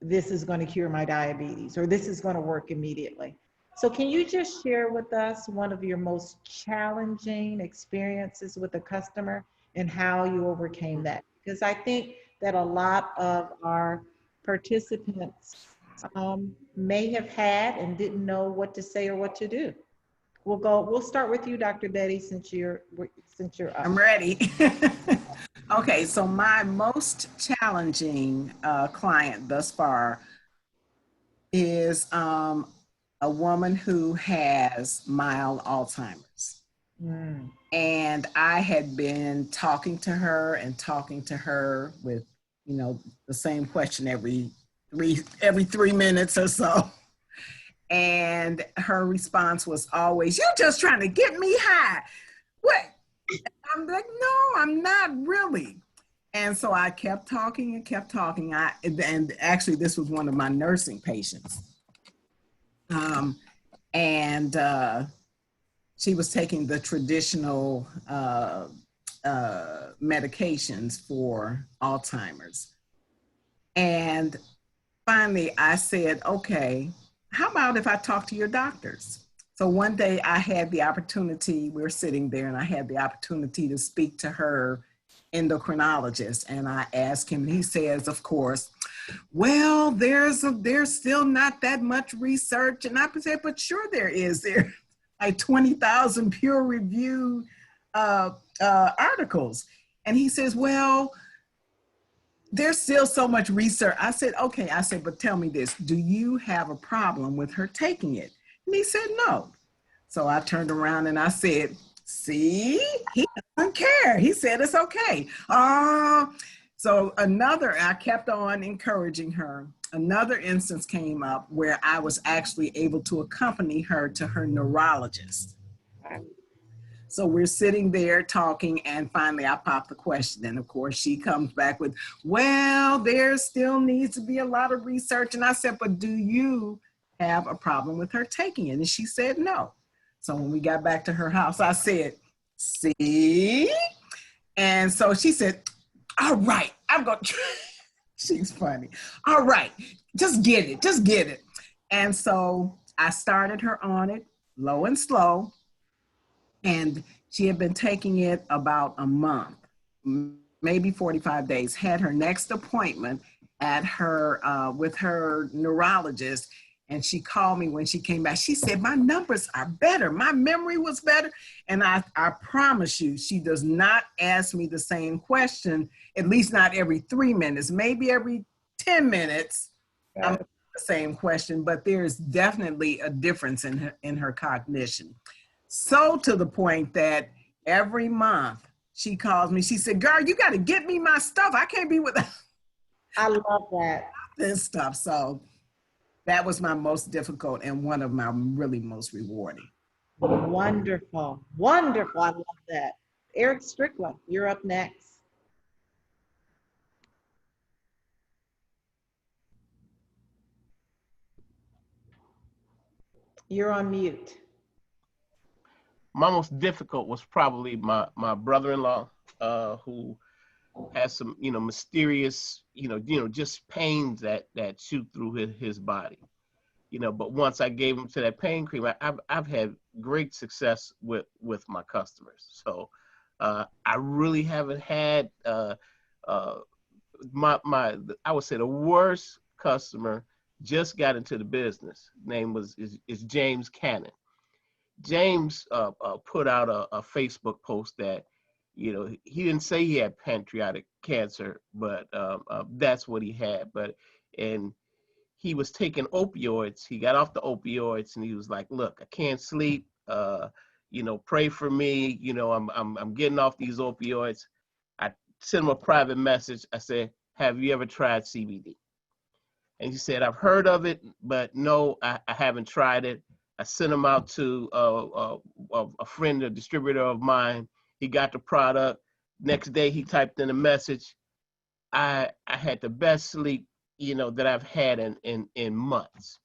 this is going to cure my diabetes, or this is going to work immediately. So can you just share with us one of your most challenging experiences with a customer and how you overcame that? Because I think that a lot of our participants may have had and didn't know what to say or what to do. We'll start with you, Dr. Betty, since you're up. I'm ready. Okay, so my most challenging client thus far is a woman who has mild Alzheimer's. Mm. And I had been talking to her with, you know, the same question every 3 minutes or so. And her response was always, "You're just trying to get me high." What? I'm like, "No, I'm not really." And so I kept talking and kept talking. And actually, this was one of my nursing patients. She was taking the traditional medications for Alzheimer's. And finally, I said, "Okay, how about if I talk to your doctors?" So one day I had the opportunity, we were sitting there and I had the opportunity to speak to her endocrinologist. And I asked him, he says, of course, "Well, there's still not that much research." And I said, "But sure there is. There like 20,000 peer-reviewed articles." And he says, "Well, there's still so much research." I said, "Okay." I said, "But tell me this, do you have a problem with her taking it?" And he said, "No." So I turned around and I said, "See, he doesn't care. He said it's okay." So I kept on encouraging her. Another instance came up where I was actually able to accompany her to her neurologist. So we're sitting there talking, and finally I popped the question. And of course she comes back with, "Well, there still needs to be a lot of research." And I said, "But do you have a problem with her taking it?" And she said, "No." So when we got back to her house, I said, "See?" And so she said, "All right, I'm going to," she's funny. "All right, just get it. And so I started her on it, low and slow. And she had been taking it about a month, maybe 45 days, had her next appointment at her, with her neurologist. And she called me when she came back. She said, "My numbers are better. My memory was better." And I promise you, she does not ask me the same question, at least not every 3 minutes, maybe every 10 minutes. I'm the same question, but there's definitely a difference in her cognition. So to the point that every month she calls me, she said, "Girl, you got to get me my stuff. I can't be without I love that. this stuff." So that was my most difficult and one of my really most rewarding. Wonderful. Wonderful. I love that. Eric Strickland, you're up next. You're on mute. My most difficult was probably my brother-in-law, who has some, mysterious, just pains that shoot through his body. But once I gave him to that pain cream, I've had great success with my customers. So I really haven't had I would say the worst customer just got into the business. Name is James Cannon. James put out a Facebook post that, he didn't say he had pancreatic cancer, but that's what he had. And he was taking opioids. He got off the opioids and he was like, "Look, I can't sleep. Pray for me. I'm getting off these opioids." I sent him a private message. I said, "Have you ever tried CBD?" And he said, "I've heard of it, but no, I haven't tried it." I sent him out to a friend, a distributor of mine. He got the product. Next day, he typed in a message. I had the best sleep, that I've had in months.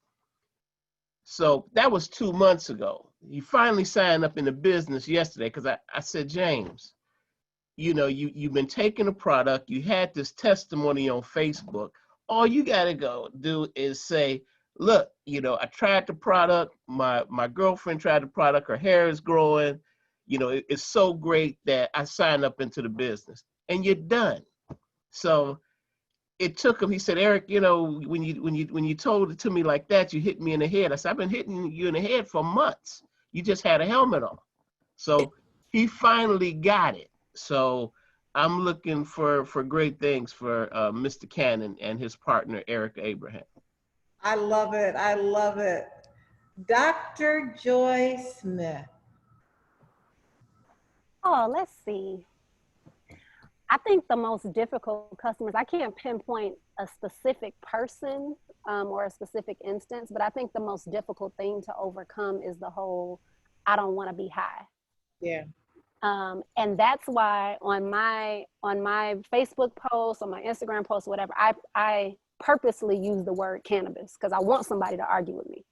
So that was 2 months ago. He finally signed up in the business yesterday because I said, "James, you've been taking a product. You had this testimony on Facebook. All you got to go do is say, 'Look, I tried the product. My girlfriend tried the product. Her hair is growing. It's so great that I signed up into the business,' and you're done." So it took him. He said, "Eric, when you told it to me like that, you hit me in the head." I said, "I've been hitting you in the head for months. You just had a helmet on." So he finally got it. So I'm looking for great things for Mr. Cannon and his partner, Eric Abraham. I love it. I love it. Dr. Joy Smith. Oh, let's see. I think the most difficult customers, I can't pinpoint a specific person or a specific instance, but I think the most difficult thing to overcome is the whole, I don't want to be high. Yeah. And that's why on my Facebook posts, on my Instagram posts, whatever, I purposely use the word cannabis because I want somebody to argue with me.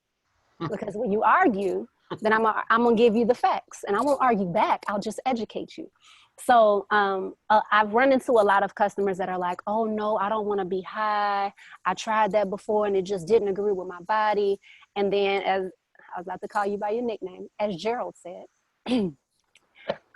Because when you argue, then I'm gonna give you the facts, and I won't argue back. I'll just educate you. So I've run into a lot of customers that are like, "Oh no, I don't want to be high. I tried that before, and it just didn't agree with my body." And then, as I was about to call you by your nickname, as Gerald said,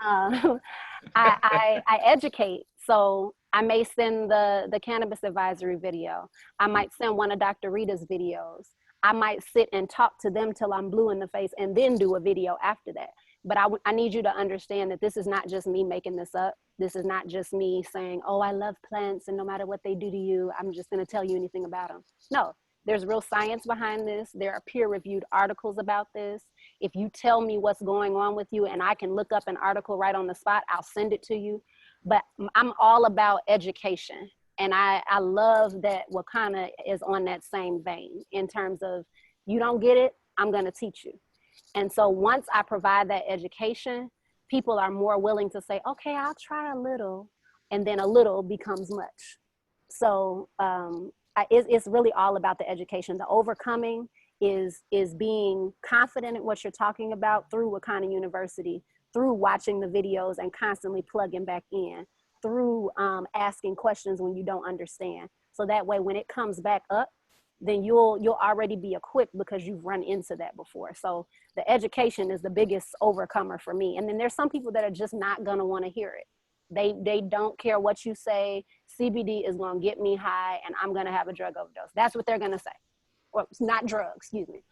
I educate. So I may send the cannabis advisory video. I might send one of Dr. Rita's videos. I might sit and talk to them till I'm blue in the face and then do a video after that. But I need you to understand that this is not just me making this up. This is not just me saying, oh, I love plants and no matter what they do to you, I'm just gonna tell you anything about them. No, there's real science behind this. There are peer-reviewed articles about this. If you tell me what's going on with you and I can look up an article right on the spot, I'll send it to you. But I'm all about education. And I love that Wakanna is on that same vein in terms of, you don't get it, I'm gonna teach you. And so once I provide that education, people are more willing to say, okay, I'll try a little, and then a little becomes much. So it's really all about the education. The overcoming is being confident in what you're talking about through Wakanna University, through watching the videos and constantly plugging back in, through asking questions when you don't understand. So that way, when it comes back up, then you'll already be equipped because you've run into that before. So the education is the biggest overcomer for me. And then there's some people that are just not gonna wanna hear it. They don't care what you say. CBD is gonna get me high and I'm gonna have a drug overdose. That's what they're gonna say. Well, it's not drugs, excuse me.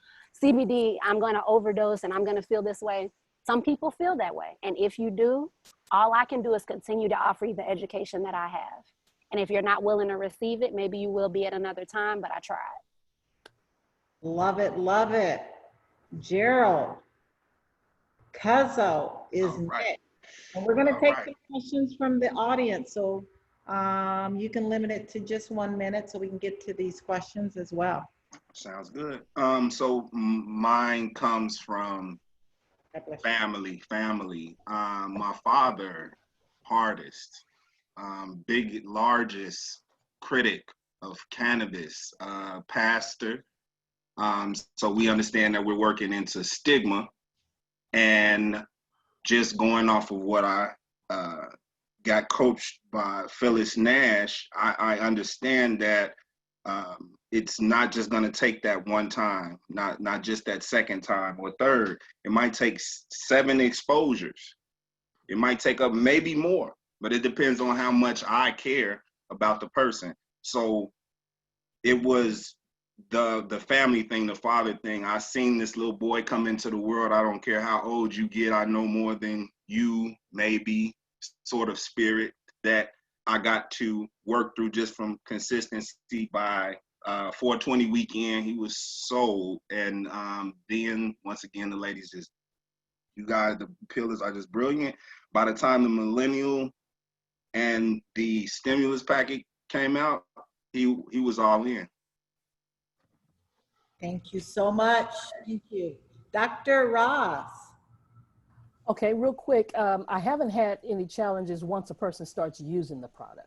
CBD, I'm gonna overdose and I'm gonna feel this way. Some people feel that way. And if you do, all I can do is continue to offer you the education that I have. And if you're not willing to receive it, maybe you will be at another time, but I tried. Love it, love it. Gerald, Cuzzo is next. And we're gonna take some questions from the audience. So you can limit it to just 1 minute so we can get to these questions as well. Sounds good. So mine comes from family. My father, hardest, largest critic of cannabis, pastor. So we understand that we're working into stigma, and just going off of what I got coached by Phyllis Nash, I understand that it's not just going to take that one time, not just that second time or third. It might take 7 exposures. It might take up maybe more, but it depends on how much I care about the person. So it was the family thing, the father thing. I seen this little boy come into the world. I don't care how old you get. I know more than you, maybe, sort of spirit that I got to work through just from consistency. By 420 weekend, he was sold. And then once again, the ladies just, you guys, the pillars are just brilliant. By the time the millennial and the stimulus package came out, he was all in. Thank you so much. Thank you. Dr. Ross. Okay, real quick, I haven't had any challenges once a person starts using the product.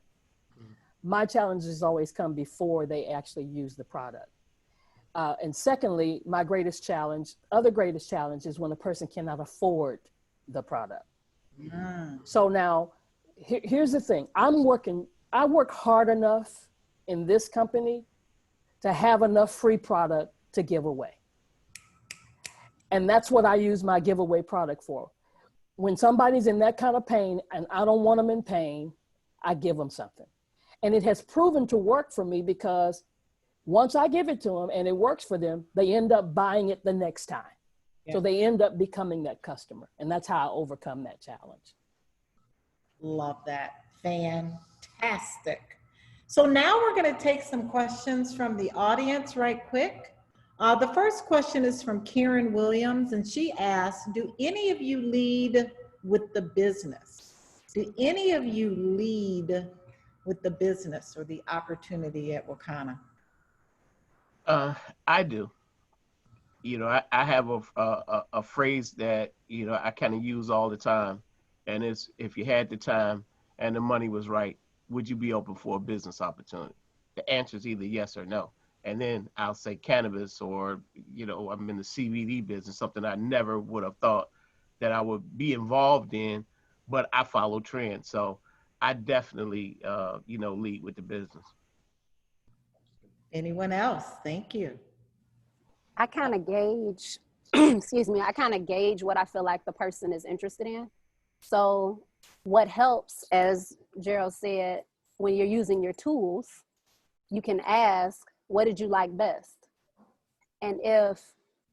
My challenges always come before they actually use the product. And secondly, my other greatest challenge is when a person cannot afford the product. So now, here's the thing. I work hard enough in this company to have enough free product to give away. And that's what I use my giveaway product for. When somebody's in that kind of pain and I don't want them in pain, I give them something. And it has proven to work for me because once I give it to them and it works for them, they end up buying it the next time. Yeah. So they end up becoming that customer. And that's how I overcome that challenge. Love that. Fantastic. So now we're going to take some questions from the audience right quick. The first question is from Karen Williams, and she asks, do any of you lead with the business? Do any of you lead with the business or the opportunity at Wakanna? I do. You know, I have a phrase that, you know, I kind of use all the time. And it's, if you had the time and the money was right, would you be open for a business opportunity? The answer is either yes or no. And then I'll say cannabis, or, you know, I'm in the CBD business, something I never would have thought that I would be involved in, but I follow trends. So I definitely, you know, lead with the business. Anyone else? Thank you. I kind of gauge, excuse me, I kind of gauge what I feel like the person is interested in. So what helps, as Gerald said, when you're using your tools, you can ask, what did you like best? And if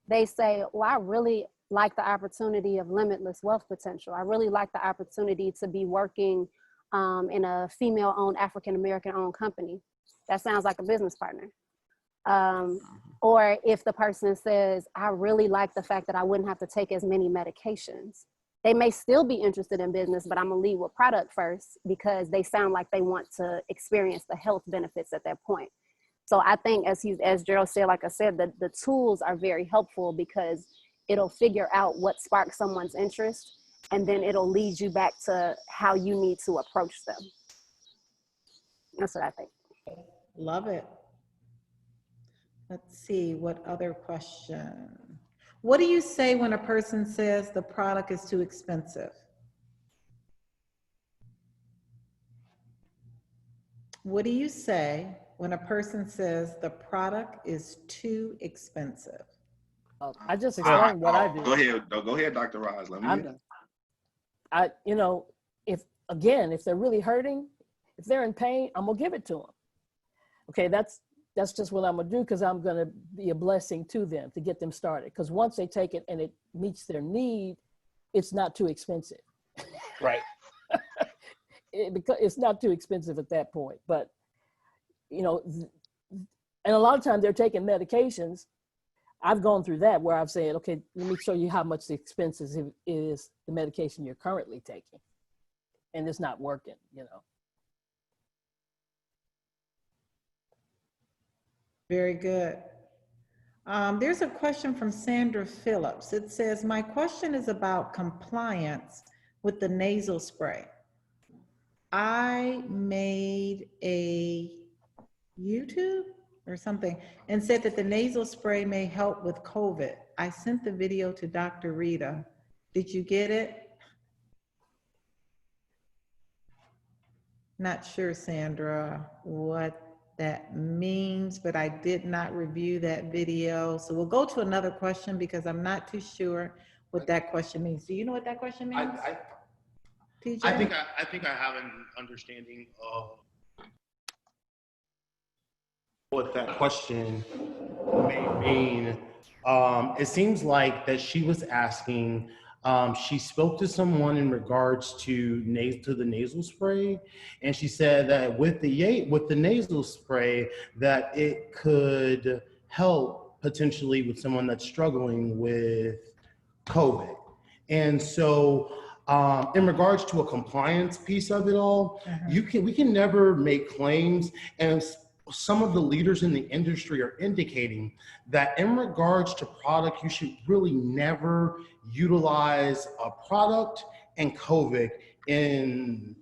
they say, well, I really like the opportunity of limitless wealth potential. I really like the opportunity to be working in a female-owned, African-American-owned company. That sounds like a business partner. Or if the person says, I really like the fact that I wouldn't have to take as many medications. They may still be interested in business, but I'm gonna lead with product first because they sound like they want to experience the health benefits at that point. So I think, as Gerald said, like I said, the tools are very helpful because it'll figure out what sparks someone's interest, and then it'll lead you back to how you need to approach them. That's what I think. Love it. Let's see, what other question? What do you say when a person says the product is too expensive? What do you say when a person says the product is too expensive? I just explained what I do. Go ahead, Dr. Roz. Let me hear that. You know, if they're really hurting, if they're in pain, I'm gonna give it to them. Okay, that's just what I'm gonna do, because I'm gonna be a blessing to them to get them started. Because once they take it and it meets their need, it's not too expensive. Right. Because it's not too expensive at that point. But, you know, and a lot of times they're taking medications. I've gone through that where I've said, okay, let me show you how much expensive is the medication you're currently taking. And it's not working, you know. Very good. There's a question from Sandra Phillips. It says, my question is about compliance with the nasal spray. I made a YouTube or something and said that the nasal spray may help with COVID. I sent the video to Dr. Rita. Did you get it? Not sure, Sandra, what that means, but I did not review that video. So we'll go to another question because I'm not too sure what that question means. Do you know what that question means? TJ? I think I have an understanding of what that question may mean. It seems like that she was asking, she spoke to someone in regards to the nasal spray, and she said that with the nasal spray that it could help potentially with someone that's struggling with COVID. And so in regards to a compliance piece of it all, we can never make claims, and some of the leaders in the industry are indicating that in regards to product, you should really never utilize a product and COVID in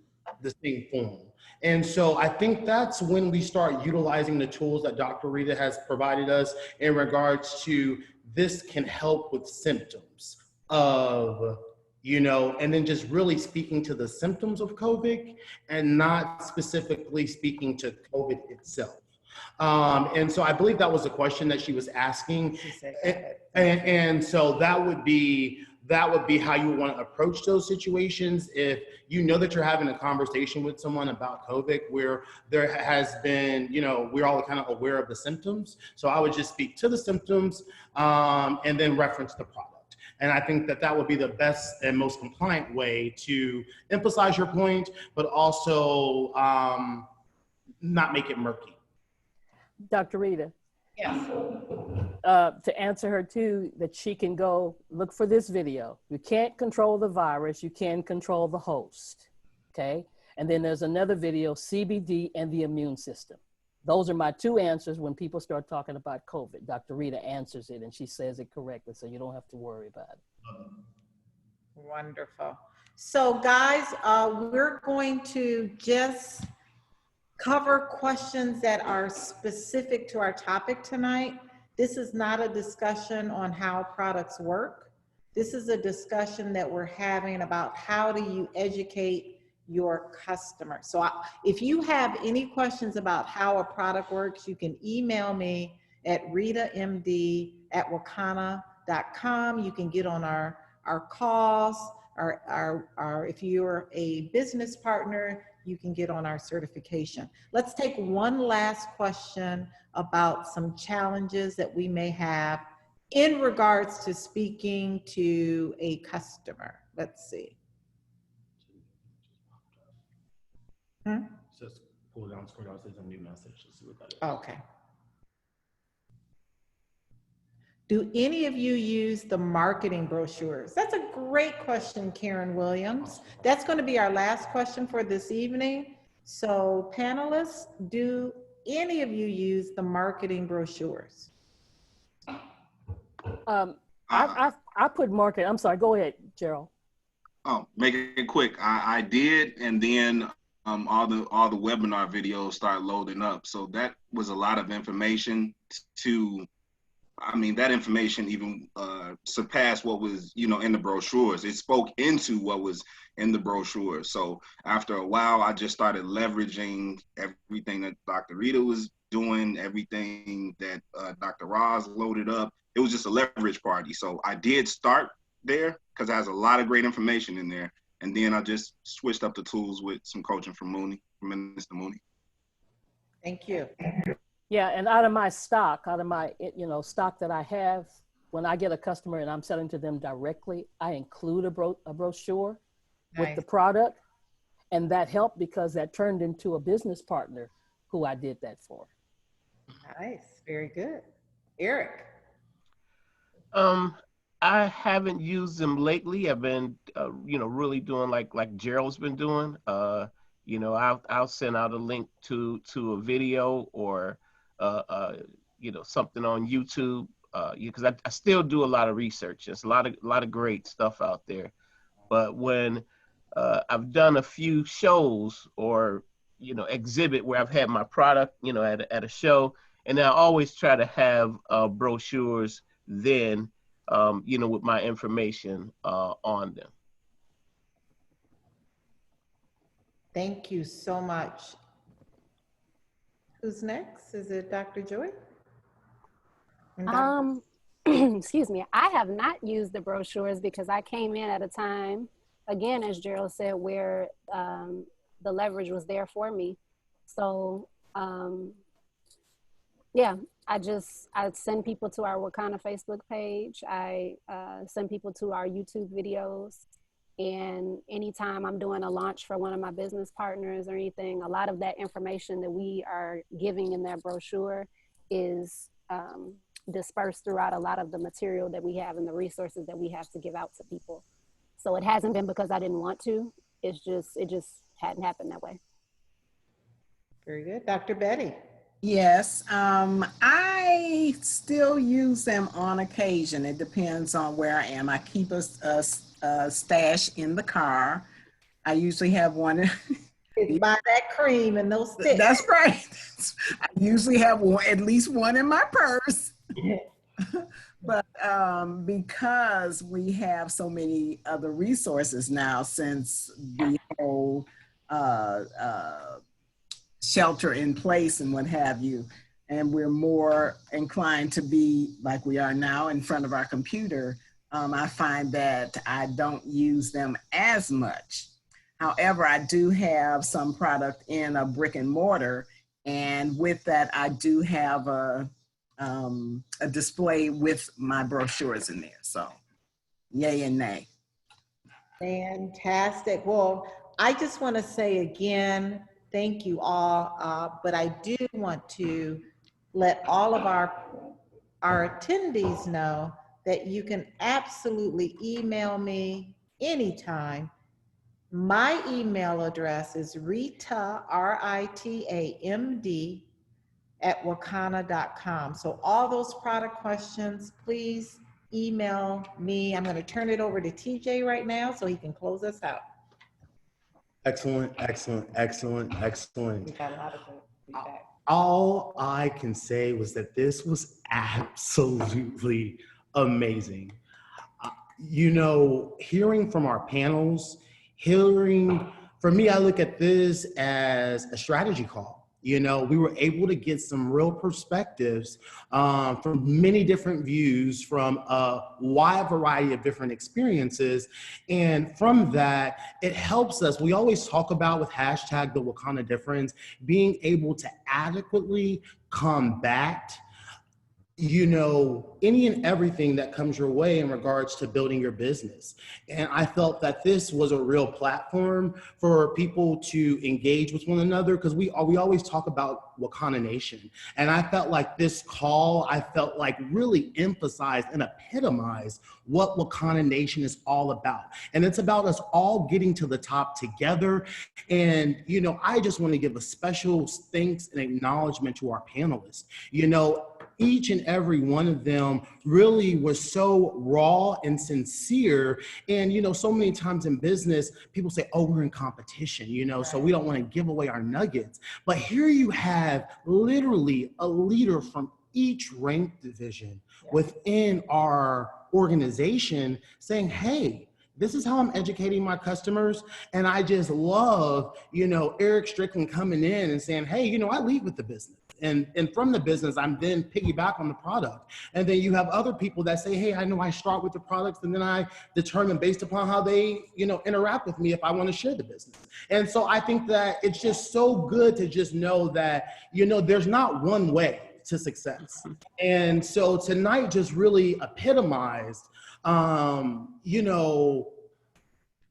the same form. And so I think that's when we start utilizing the tools that Dr. Rita has provided us in regards to this can help with symptoms of, you know, and then just really speaking to the symptoms of COVID and not specifically speaking to COVID itself. And so I believe that was a question that she was asking. And so that would be how you want to approach those situations. If you know that you're having a conversation with someone about COVID where there has been, you know, we're all kind of aware of the symptoms. So I would just speak to the symptoms and then reference the product. And I think that would be the best and most compliant way to emphasize your point, but also not make it murky. Dr. Rita, Yes. To answer her too, that she can go look for this video. You can't control the virus, you can control the host, okay? And then there's another video, CBD and the immune system. Those are my two answers when people start talking about COVID. Dr. Rita answers it and she says it correctly, so you don't have to worry about it. Wonderful. So guys, we're going to just cover questions that are specific to our topic tonight. This is not a discussion on how products work. This is a discussion that we're having about how do you educate your customer. So if you have any questions about how a product works, you can email me at ritamd@wakanna.com. You can get on our calls, if you're a business partner, you can get on our certification. Let's take one last question about some challenges that we may have in regards to speaking to a customer. Let's see. Just pull down, scroll down, says a new message. Let's see what that is. Okay. Do any of you use the marketing brochures? That's a great question, Karen Williams. That's going to be our last question for this evening. So panelists, do any of you use the marketing brochures? I put marketing, I'm sorry, go ahead, Gerald. Oh, make it quick. I did, and then all the webinar videos start loading up. So that was a lot of information to. I mean, that information even surpassed what was, in the brochures. It spoke into what was in the brochures. So after a while, I just started leveraging everything that Dr. Rita was doing, everything that Dr. Roz loaded up. It was just a leverage party. So I did start there because it has a lot of great information in there. And then I just switched up the tools with some coaching from Minister Mooney. Thank you. Yeah, and out of my stock stock that I have, when I get a customer and I'm selling to them directly, I include a brochure with the product, and that helped because that turned into a business partner who I did that for. Nice, very good. Eric. I haven't used them lately. I've been, really doing like Gerald's been doing. I'll send out a link to a video or something on YouTube, because I still do a lot of research. There's a lot of great stuff out there. But when I've done a few shows or, exhibit where I've had my product, at a show, and I always try to have brochures then, with my information on them. Thank you so much. Who's next? Is it Dr. Joy? Excuse me. I have not used the brochures because I came in at a time, again, as Gerald said, where the leverage was there for me. So, yeah, I send people to our Wakanna Facebook page. I send people to our YouTube videos. And anytime I'm doing a launch for one of my business partners or anything, a lot of that information that we are giving in that brochure is dispersed throughout a lot of the material that we have and the resources that we have to give out to people. So it hasn't been because I didn't want to. It just hadn't happened that way. Very good. Dr. Betty. Yes, I still use them on occasion. It depends on where I am. I keep a stash in the car. I usually have one. Buy that cream and those sticks. That's right. I usually have at least one in my purse. But because we have so many other resources now since the whole shelter in place and what have you, and we're more inclined to be like we are now in front of our computer, I find that I don't use them as much. However, I do have some product in a brick and mortar, and with that, I do have a display with my brochures in there. So, yay and nay. Fantastic. Well, I just want to say again, thank you all, but I do want to let all of our attendees know that you can absolutely email me anytime. My email address is Rita, RITAMD, at wakanna.com. So all those product questions, please email me. I'm going to turn it over to TJ right now so he can close us out. Excellent, excellent, excellent, excellent. We got a lot of good feedback. All I can say was that this was absolutely amazing. You know, hearing from our panels, for me, I look at this as a strategy call. You know, we were able to get some real perspectives from many different views, from a wide variety of different experiences. And from that, it helps us. We always talk about with hashtag the Wakanna difference, being able to adequately combat, you know, any and everything that comes your way in regards to building your business. And I felt that this was a real platform for people to engage with one another, because we always talk about Wakanna Nation. And I felt like this call, really emphasized and epitomized what Wakanna Nation is all about. And it's about us all getting to the top together. And, you know, I just want to give a special thanks and acknowledgement to our panelists. You know, each and every one of them really was so raw and sincere. And, you know, so many times in business, people say, oh, we're in competition, you know, so we don't want to give away our nuggets. But here you have literally a leader from each rank division within our organization saying, hey, this is how I'm educating my customers. And I just love, you know, Eric Strickland coming in and saying, hey, you know, I lead with the business. And from the business, I'm then piggyback on the product. And then you have other people that say, hey, I know I start with the products, and then I determine based upon how they, you know, interact with me if I want to share the business. And so I think that it's just so good to just know that, you know, there's not one way to success. And so tonight just really epitomized, you know,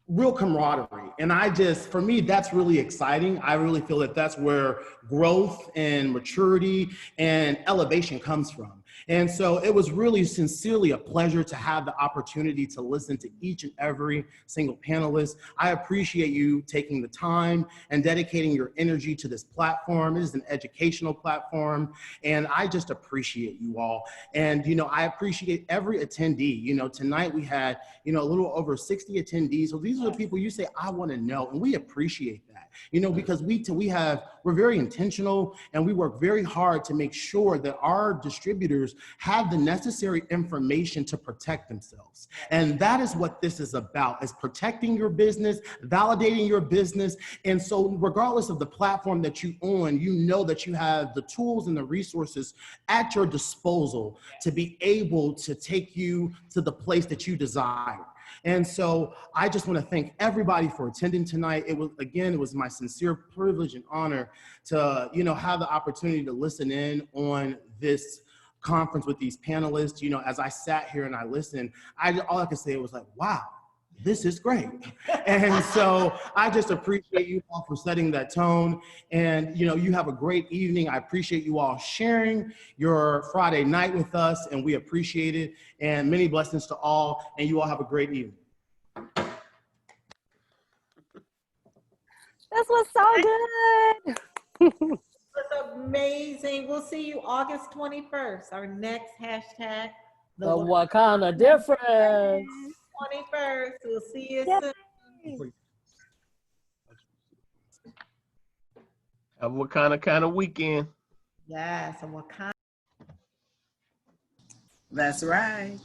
real camaraderie. And for me, that's really exciting. I really feel that that's where growth and maturity and elevation comes from. And so it was really sincerely a pleasure to have the opportunity to listen to each and every single panelist. I appreciate you taking the time and dedicating your energy to this platform. It is an educational platform, and I just appreciate you all. And, you know, I appreciate every attendee. You know, tonight we had, you know, a little over 60 attendees. So these are the people you say, I want to know, and we appreciate that, you know, because we're very intentional, and we work very hard to make sure that our distributors have the necessary information to protect themselves. And that is what this is about, is protecting your business, validating your business. And so regardless of the platform that you own, you know that you have the tools and the resources at your disposal to be able to take you to the place that you desire. And so I just want to thank everybody for attending tonight. It was my sincere privilege and honor to, you know, have the opportunity to listen in on this conference with these panelists. You know, as I sat here and I listened, all I could say was like, wow, this is great. And so I just appreciate you all for setting that tone. And, you know, you have a great evening. I appreciate you all sharing your Friday night with us, and we appreciate it. And many blessings to all, and you all have a great evening. This was so good. That's amazing. We'll see you August 21st. Our next hashtag, The Wakanna difference. 21st. We'll see you soon. Have a Wakanna kind of weekend. Yes, a Wakanna. That's right.